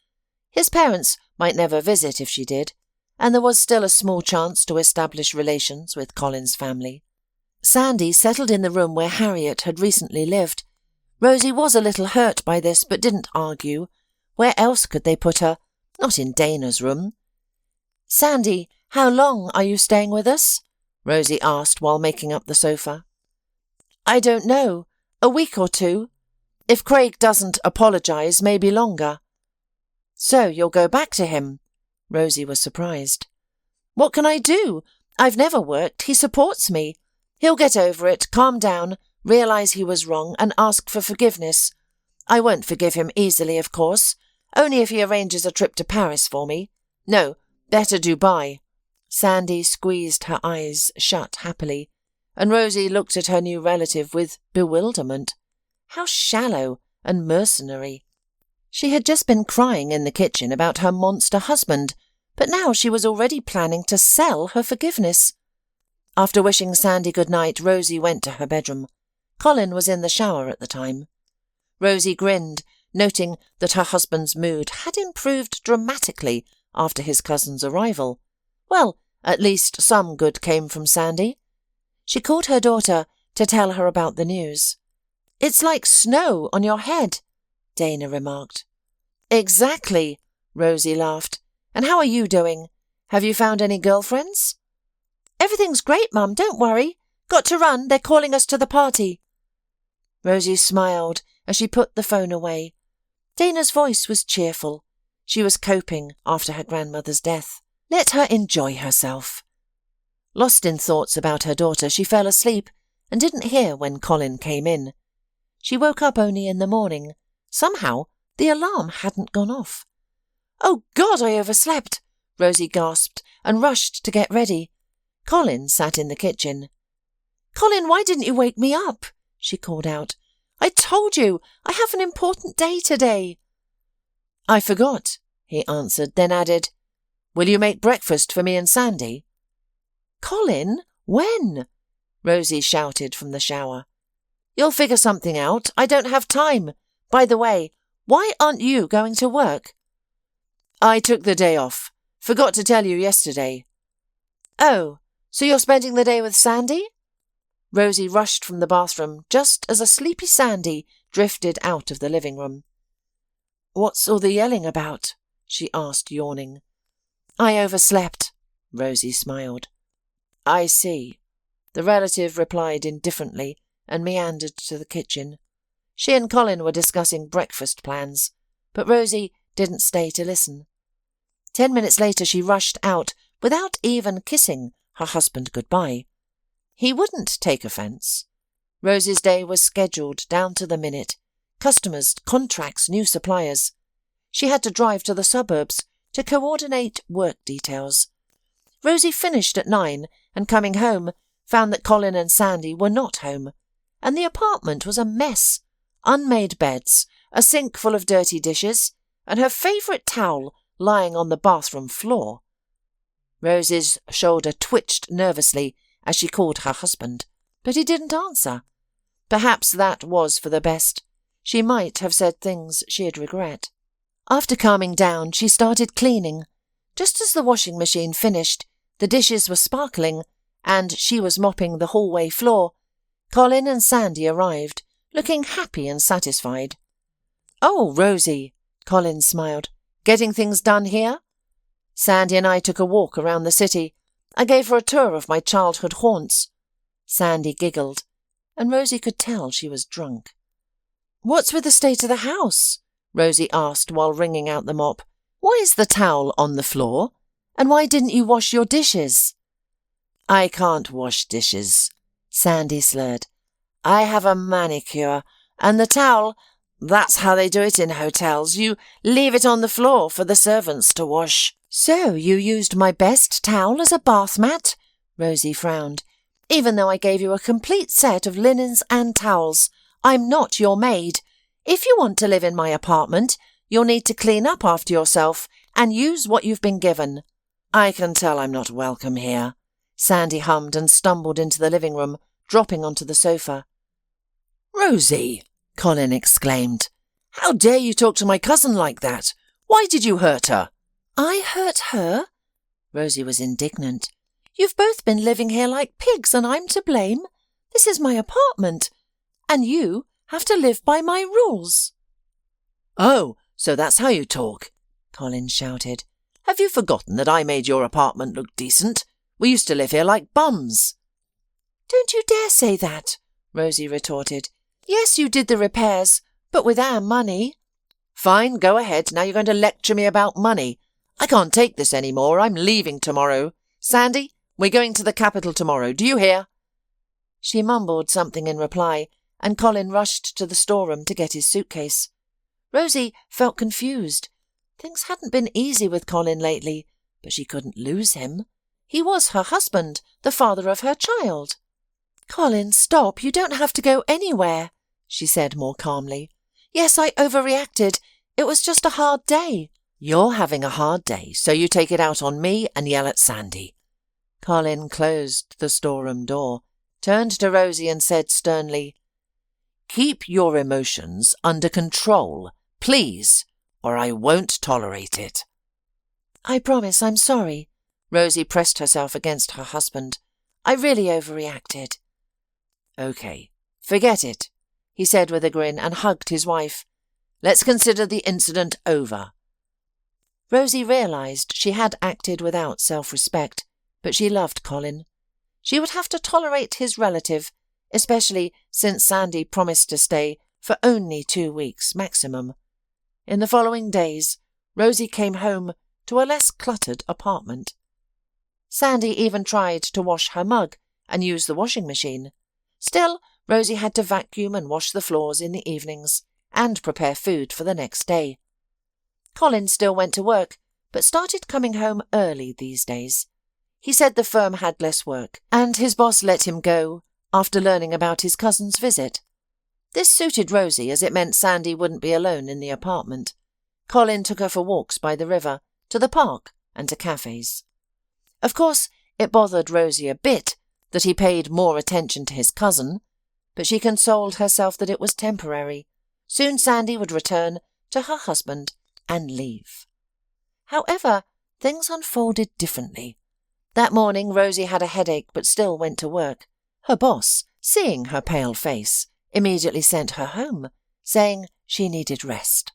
His parents might never visit if she did, and there was still a small chance to establish relations with Colin's family. Sandy settled in the room where Harriet had recently lived. Rosie was a little hurt by this, but didn't argue. Where else could they put her? Not in Dana's room. "Sandy, how long are you staying with us?" Rosie asked while making up the sofa. "I don't know. A week or two. If Craig doesn't apologise, maybe longer." "So you'll go back to him?" Rosie was surprised. "What can I do? I've never worked. He supports me. He'll get over it, calm down, realise he was wrong, and ask for forgiveness. I won't forgive him easily, of course, only if he arranges a trip to Paris for me. No, better Dubai." Sandy squeezed her eyes shut happily, and Rosie looked at her new relative with bewilderment. How shallow and mercenary. She had just been crying in the kitchen about her monster husband, but now she was already planning to sell her forgiveness. After wishing Sandy good night, Rosie went to her bedroom. Colin was in the shower at the time. Rosie grinned, noting that her husband's mood had improved dramatically after his cousin's arrival. Well, at least some good came from Sandy. She called her daughter to tell her about the news. "It's like snow on your head," Dana remarked. "Exactly," Rosie laughed. "And how are you doing? Have you found any girlfriends?" "Everything's great, Mum, don't worry. Got to run, they're calling us to the party." Rosie smiled as she put the phone away. Dana's voice was cheerful. She was coping after her grandmother's death. Let her enjoy herself. Lost in thoughts about her daughter, she fell asleep and didn't hear when Colin came in. She woke up only in the morning. Somehow, the alarm hadn't gone off. "Oh, God, I overslept!" Rosie gasped and rushed to get ready. Colin sat in the kitchen. "Colin, why didn't you wake me up?" she called out. "I told you, I have an important day today." "I forgot," he answered, then added, "Will you make breakfast for me and Sandy?" "Colin, When? Rosie shouted from the shower. You'll figure something out. I don't have time. By the way, why aren't you going to work? I took the day off. Forgot to tell you yesterday. Oh, so you're spending the day with Sandy? Rosie rushed from the bathroom just as a sleepy Sandy drifted out of the living room. What's all the yelling about? She asked, yawning. I overslept, Rosie smiled. I see. The relative replied indifferently and meandered to the kitchen. She and Colin were discussing breakfast plans, but Rosie didn't stay to listen. 10 minutes later she rushed out without even kissing her husband goodbye. He wouldn't take offence. Rosie's day was scheduled down to the minute. Customers, contracts, new suppliers. She had to drive to the suburbs to coordinate work details. Rosie finished at 9 and, coming home, found that Colin and Sandy were not home, and the apartment was a mess. Unmade beds, a sink full of dirty dishes, and her favourite towel lying on the bathroom floor. Rosie's shoulder twitched nervously as she called her husband, but he didn't answer. Perhaps that was for the best. She might have said things she'd regret. After calming down, she started cleaning. Just as the washing machine finished, the dishes were sparkling, and she was mopping the hallway floor. Colin and Sandy arrived, looking happy and satisfied. Oh, Rosie, Colin smiled. Getting things done here? Sandy and I took a walk around the city. I gave her a tour of my childhood haunts. Sandy giggled, and Rosie could tell she was drunk. What's with the state of the house? Rosie asked while wringing out the mop. Why is the towel on the floor? And why didn't you wash your dishes? I can't wash dishes, Sandy slurred. I have a manicure, and the towel, that's how they do it in hotels. You leave it on the floor for the servants to wash. So you used my best towel as a bath mat? Rosie frowned. Even though I gave you a complete set of linens and towels, I'm not your maid. If you want to live in my apartment, you'll need to clean up after yourself and use what you've been given. I can tell I'm not welcome here. Sandy hummed and stumbled into the living room, dropping onto the sofa. Rosie, Colin exclaimed. How dare you talk to my cousin like that? Why did you hurt her? I hurt her? Rosie was indignant. You've both been living here like pigs and I'm to blame. This is my apartment, and you have to live by my rules. Oh, so that's how you talk, Colin shouted. Have you forgotten that I made your apartment look decent? We used to live here like bums. Don't you dare say that, Rosie retorted. Yes, you did the repairs, but with our money. Fine, go ahead. Now you're going to lecture me about money. I can't take this any more. I'm leaving tomorrow. Sandy, we're going to the capital tomorrow. Do you hear? She mumbled something in reply, and Colin rushed to the storeroom to get his suitcase. Rosie felt confused. Things hadn't been easy with Colin lately, but she couldn't lose him. He was her husband, the father of her child. Colin, stop. You don't have to go anywhere, she said more calmly. Yes, I overreacted. It was just a hard day. You're having a hard day, so you take it out on me and yell at Sandy. Colin closed the storeroom door, turned to Rosie and said sternly, Keep your emotions under control, please, or I won't tolerate it. I promise I'm sorry. Rosie pressed herself against her husband. I really overreacted. Okay, forget it, he said with a grin and hugged his wife. Let's consider the incident over. Rosie realised she had acted without self-respect, but she loved Colin. She would have to tolerate his relative, especially since Sandy promised to stay for only 2 weeks maximum. In the following days, Rosie came home to a less cluttered apartment. Sandy even tried to wash her mug and use the washing machine. Still, Rosie had to vacuum and wash the floors in the evenings and prepare food for the next day. Colin still went to work, but started coming home early these days. He said the firm had less work, and his boss let him go after learning about his cousin's visit. This suited Rosie, as it meant Sandy wouldn't be alone in the apartment. Colin took her for walks by the river, to the park, and to cafes. Of course, it bothered Rosie a bit that he paid more attention to his cousin, but she consoled herself that it was temporary. Soon Sandy would return to her husband and leave. However, things unfolded differently. That morning Rosie had a headache but still went to work. Her boss, seeing her pale face, immediately sent her home, saying she needed rest.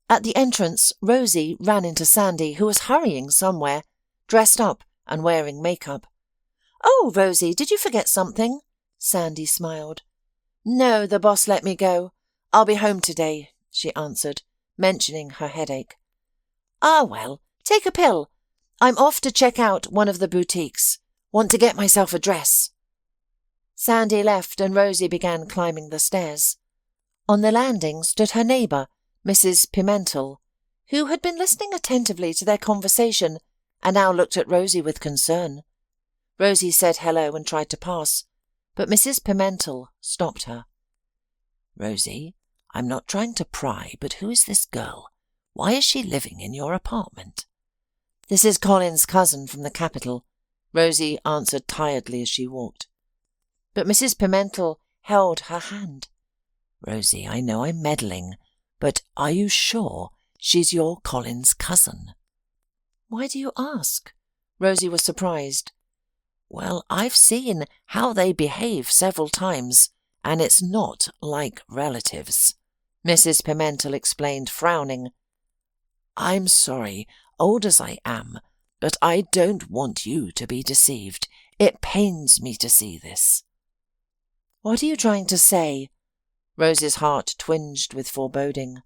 At the entrance, Rosie ran into Sandy, who was hurrying somewhere, dressed up and wearing makeup. "Oh, Rosie, did you forget something?" Sandy smiled. "No, the boss let me go. I'll be home today," she answered, mentioning her headache. "Ah, well, take a pill. I'm off to check out one of the boutiques. Want to get myself a dress." Sandy left and Rosie began climbing the stairs. On the landing stood her neighbour, Mrs. Pimentel, who had been listening attentively to their conversation and now looked at Rosie with concern. Rosie said hello and tried to pass, but Mrs. Pimentel stopped her. "Rosie, I'm not trying to pry, but who is this girl? Why is she living in your apartment?" "This is Colin's cousin from the capital," Rosie answered tiredly as she walked. But Mrs. Pimentel held her hand. "Rosie, I know I'm meddling, but are you sure she's your Colin's cousin?" "Why do you ask?" Rosie was surprised. "Well, I've seen how they behave several times, and it's not like relatives," Mrs. Pimentel explained, frowning. "I'm sorry, old as I am, but I don't want you to be deceived. It pains me to see this." "What are you trying to say?" Rosie's heart twinged with foreboding.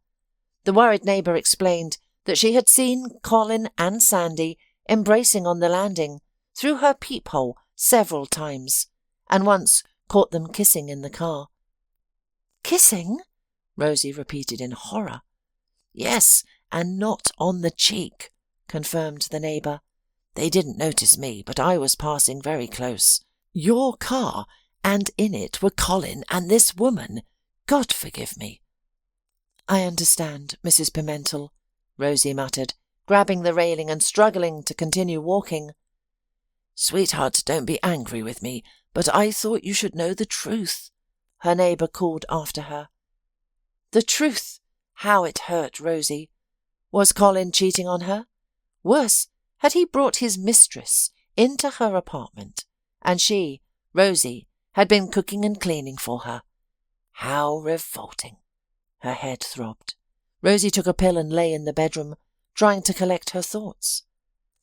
The worried neighbour explained that she had seen Colin and Sandy embracing on the landing through her peephole several times, and once caught them kissing in the car. "Kissing?" Rosie repeated in horror. "Yes, and not on the cheek," confirmed the neighbour. "They didn't notice me, but I was passing very close. Your car, and in it were Colin and this woman. God forgive me." "I understand, Mrs. Pimentel," Rosie muttered, grabbing the railing and struggling to continue walking. "Sweetheart, don't be angry with me, but I thought you should know the truth," her neighbour called after her. The truth! How it hurt Rosie. Was Colin cheating on her? Worse, had he brought his mistress into her apartment, and she, Rosie, had been cooking and cleaning for her? How revolting. Her head throbbed. Rosie took a pill and lay in the bedroom, trying to collect her thoughts.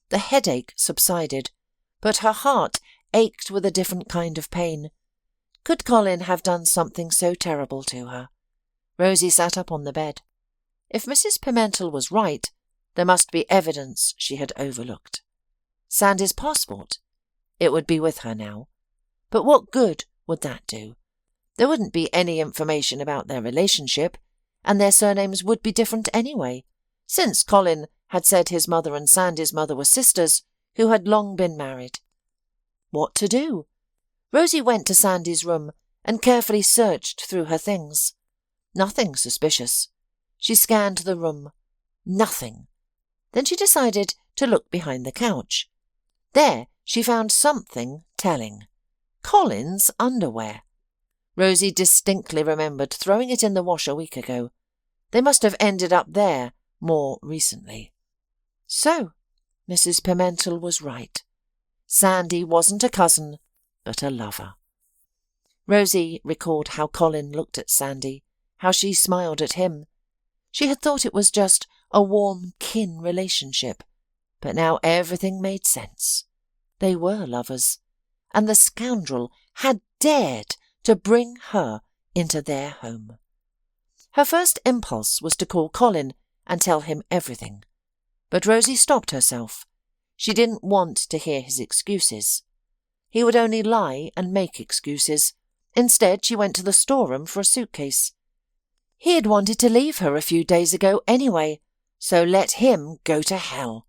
The headache subsided, but her heart ached with a different kind of pain. Could Colin have done something so terrible to her? Rosie sat up on the bed. If Mrs. Pimentel was right, there must be evidence she had overlooked. Sandy's passport. It would be with her now. But what good would that do? There wouldn't be any information about their relationship, and their surnames would be different anyway, since Colin had said his mother and Sandy's mother were sisters who had long been married. What to do? Rosie went to Sandy's room and carefully searched through her things. Nothing suspicious. She scanned the room. Nothing. Then she decided to look behind the couch. There she found something telling. Colin's underwear. Rosie distinctly remembered throwing it in the wash a week ago. They must have ended up there more recently. So, Mrs. Pimentel was right. Sandy wasn't a cousin, but a lover. Rosie recalled how Colin looked at Sandy, how she smiled at him. She had thought it was just a warm kin relationship, but now everything made sense. They were lovers, and the scoundrel had dared to bring her into their home. Her first impulse was to call Colin and tell him everything, but Rosie stopped herself. She didn't want to hear his excuses. He would only lie and make excuses. Instead, she went to the storeroom for a suitcase. He had wanted to leave her a few days ago anyway, so let him go to hell.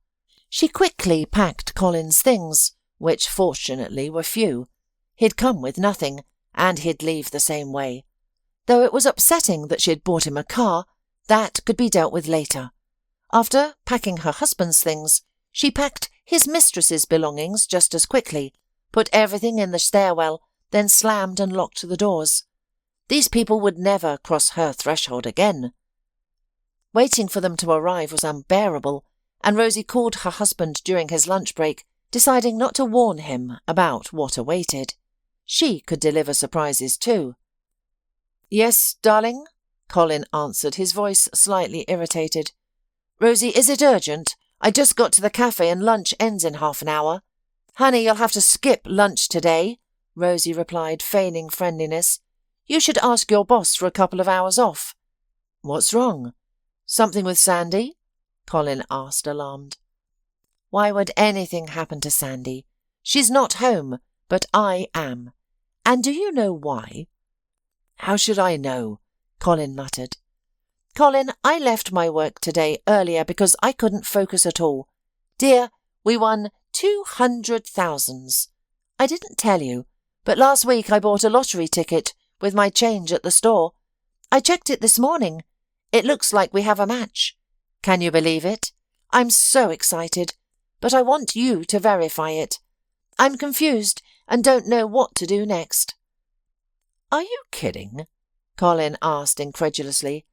She quickly packed Colin's things, which fortunately were few. He'd come with nothing, and he'd leave the same way. Though it was upsetting that she had bought him a car, that could be dealt with later. After packing her husband's things, she packed his mistress's belongings just as quickly, put everything in the stairwell, then slammed and locked the doors. These people would never cross her threshold again. Waiting for them to arrive was unbearable, and Rosie called her husband during his lunch break, deciding not to warn him about what awaited. She could deliver surprises too. "Yes, darling?" Colin answered, his voice slightly irritated. "Rosie, is it urgent? I just got to the cafe and lunch ends in half an hour." "Honey, you'll have to skip lunch today," Rosie replied, feigning friendliness. "You should ask your boss for a couple of hours off." "What's wrong? Something with Sandy?" Colin asked, alarmed. "Why would anything happen to Sandy? She's not home, but I am. And do you know why?" "How should I know?" Colin muttered. "Colin, I left my work today earlier because I couldn't focus at all. Dear, we won 200,000. I didn't tell you, but last week I bought a lottery ticket with my change at the store. I checked it this morning. It looks like we have a match. Can you believe it? I'm so excited, but I want you to verify it. I'm confused and don't know what to do next." "Are you kidding?" Colin asked incredulously.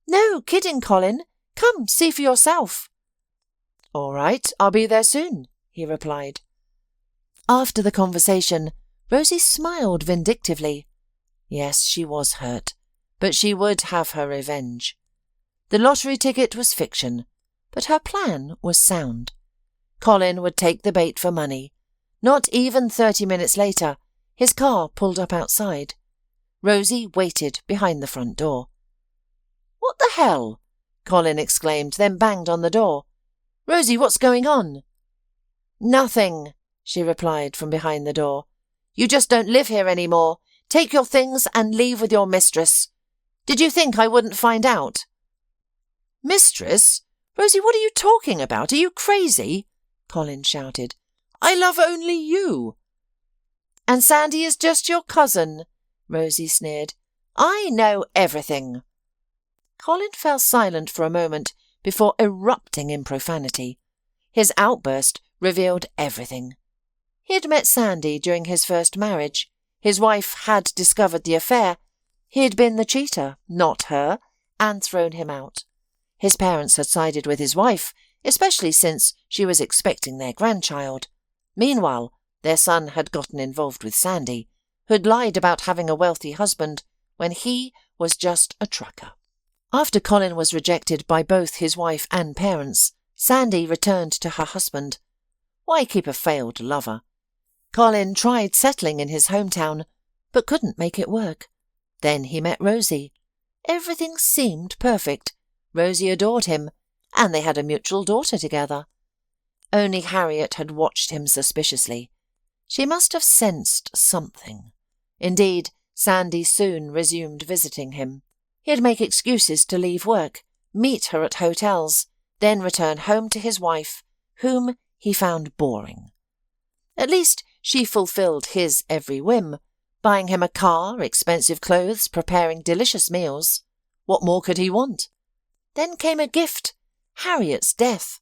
"No kidding, Colin. Come, see for yourself." "All right, I'll be there soon," he replied. After the conversation, Rosie smiled vindictively. Yes, she was hurt, but she would have her revenge. The lottery ticket was fiction, but her plan was sound. Colin would take the bait for money. Not even 30 minutes later, his car pulled up outside. Rosie waited behind the front door. "What the hell?" Colin exclaimed, then banged on the door. "Rosie, what's going on?" "Nothing," she replied from behind the door. "You just don't live here anymore. Take your things and leave with your mistress. Did you think I wouldn't find out?" "Mistress? Rosie, what are you talking about? Are you crazy?" Colin shouted. "I love only you." "And Sandy is just your cousin," Rosie sneered. "I know everything." Colin fell silent for a moment before erupting in profanity. His outburst revealed everything. He had met Sandy during his first marriage. His wife had discovered the affair. He had been the cheater, not her, and thrown him out. His parents had sided with his wife, especially since she was expecting their grandchild. Meanwhile, their son had gotten involved with Sandy, who had lied about having a wealthy husband when he was just a trucker. After Colin was rejected by both his wife and parents, Sandy returned to her husband. Why keep a failed lover? Colin tried settling in his hometown, but couldn't make it work. Then he met Rosie. Everything seemed perfect. Rosie adored him, and they had a mutual daughter together. Only Harriet had watched him suspiciously. She must have sensed something. Indeed, Sandy soon resumed visiting him. He'd make excuses to leave work, meet her at hotels, then return home to his wife, whom he found boring. At least she fulfilled his every whim, buying him a car, expensive clothes, preparing delicious meals. What more could he want? Then came a gift, Harriet's death.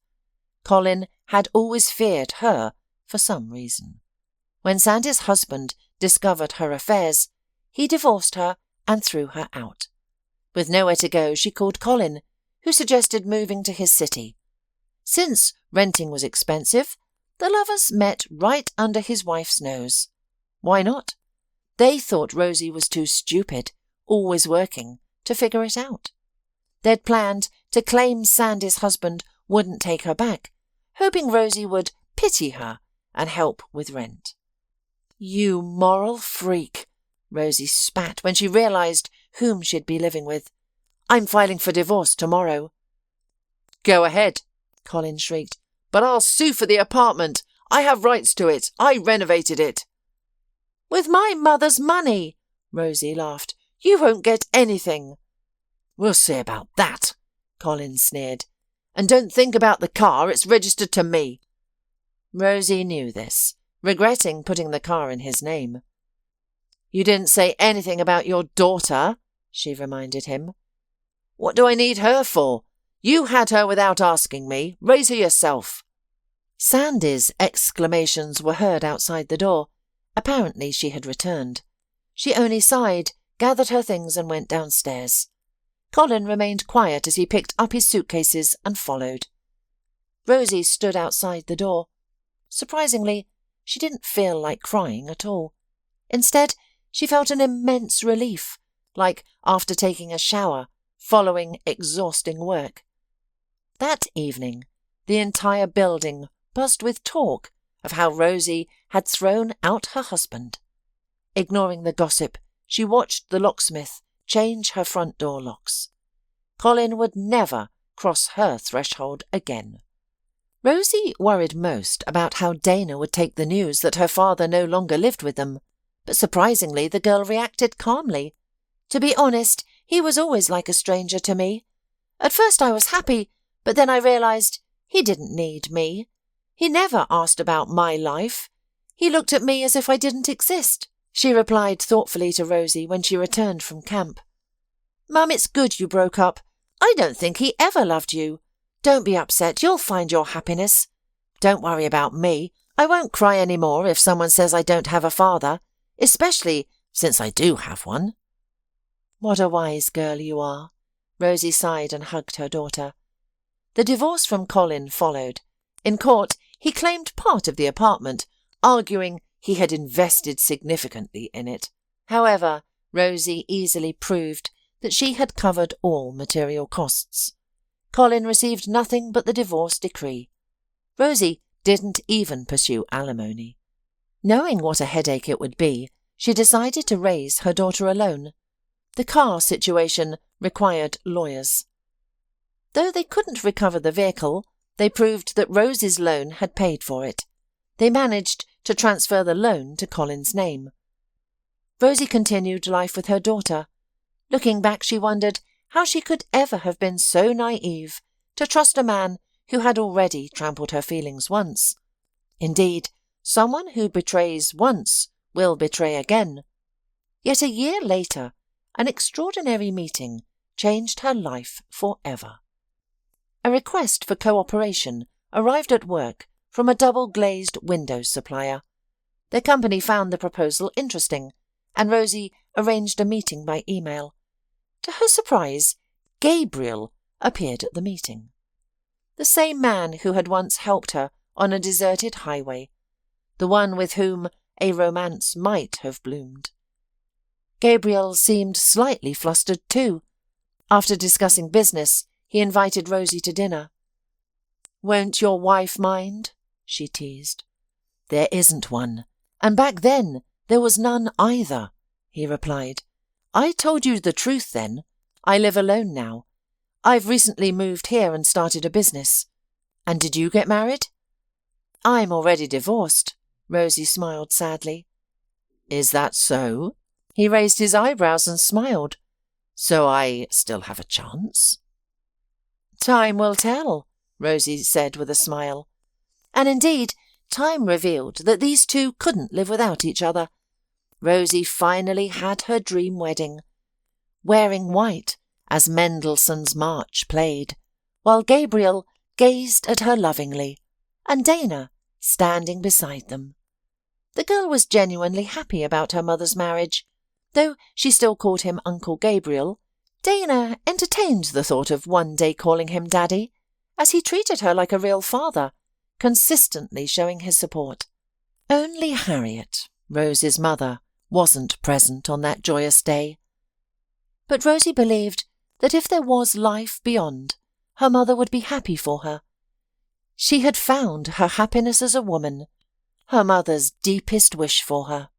Colin had always feared her for some reason. When Sandy's husband discovered her affairs, he divorced her and threw her out. With nowhere to go, she called Colin, who suggested moving to his city. Since renting was expensive, the lovers met right under his wife's nose. Why not? They thought Rosie was too stupid, always working, to figure it out. They'd planned to claim Sandy's husband wouldn't take her back, hoping Rosie would pity her and help with rent. "You moral freak," Rosie spat when she realised whom she'd be living with. "I'm filing for divorce tomorrow." "Go ahead," Colin shrieked. "But I'll sue for the apartment. I have rights to it. I renovated it." "With my mother's money," Rosie laughed. "You won't get anything." "We'll see about that," Colin sneered. "And don't think about the car. It's registered to me." Rosie knew this, regretting putting the car in his name. "You didn't say anything about your daughter," she reminded him. "What do I need her for? You had her without asking me. Raise her yourself." Sandy's exclamations were heard outside the door, Apparently she had returned. She only sighed, gathered her things and went downstairs. Colin remained quiet as he picked up his suitcases and followed. Rosie stood outside the door. Surprisingly, she didn't feel like crying at all. Instead, she felt an immense relief, like after taking a shower, following exhausting work. That evening, the entire building buzzed with talk of how Rosie had thrown out her husband. Ignoring the gossip, she watched the locksmith change her front door locks. Colin would never cross her threshold again. Rosie worried most about how Dana would take the news that her father no longer lived with them, but surprisingly the girl reacted calmly. To be honest, he was always like a stranger to me. At first I was happy, but then I realised he didn't need me. He never asked about my life. He looked at me as if I didn't exist, she replied thoughtfully to Rosie when she returned from camp. Mum, it's good you broke up. I don't think he ever loved you. Don't be upset, you'll find your happiness. Don't worry about me. I won't cry any more if someone says I don't have a father, especially since I do have one. What a wise girl you are. Rosie sighed and hugged her daughter. The divorce from Colin followed. In court, he claimed part of the apartment, arguing he had invested significantly in it. However, Rosie easily proved that she had covered all material costs. Colin received nothing but the divorce decree. Rosie didn't even pursue alimony. Knowing what a headache it would be, she decided to raise her daughter alone. The car situation required lawyers. Though they couldn't recover the vehicle, they proved that Rosie's loan had paid for it. They managed to transfer the loan to Colin's name. Rosie continued life with her daughter. Looking back, she wondered how she could ever have been so naive to trust a man who had already trampled her feelings once. Indeed, someone who betrays once will betray again. Yet a year later, an extraordinary meeting changed her life forever. A request for cooperation arrived at work from a double-glazed windows supplier. The company found the proposal interesting, and Rosie arranged a meeting by email. To her surprise, Gabriel appeared at the meeting. The same man who had once helped her on a deserted highway, the one with whom a romance might have bloomed. Gabriel seemed slightly flustered too. After discussing business, he invited Rosie to dinner. "Won't your wife mind?" she teased. "There isn't one, and back then there was none either," he replied. "I told you the truth then. I live alone now. I've recently moved here and started a business. And did you get married?" "I'm already divorced," Rosie smiled sadly. "Is that so?" He raised his eyebrows and smiled. "So I still have a chance?" "Time will tell," Rosie said with a smile. And indeed, time revealed that these two couldn't live without each other. Rosie finally had her dream wedding, wearing white as Mendelssohn's March played, while Gabriel gazed at her lovingly, and Dana standing beside them. The girl was genuinely happy about her mother's marriage. Though she still called him Uncle Gabriel, Dana entertained the thought of one day calling him Daddy, as he treated her like a real father, consistently showing his support. Only Harriet, Rose's mother, wasn't present on that joyous day. But Rosie believed that if there was life beyond, her mother would be happy for her. She had found her happiness as a woman, her mother's deepest wish for her.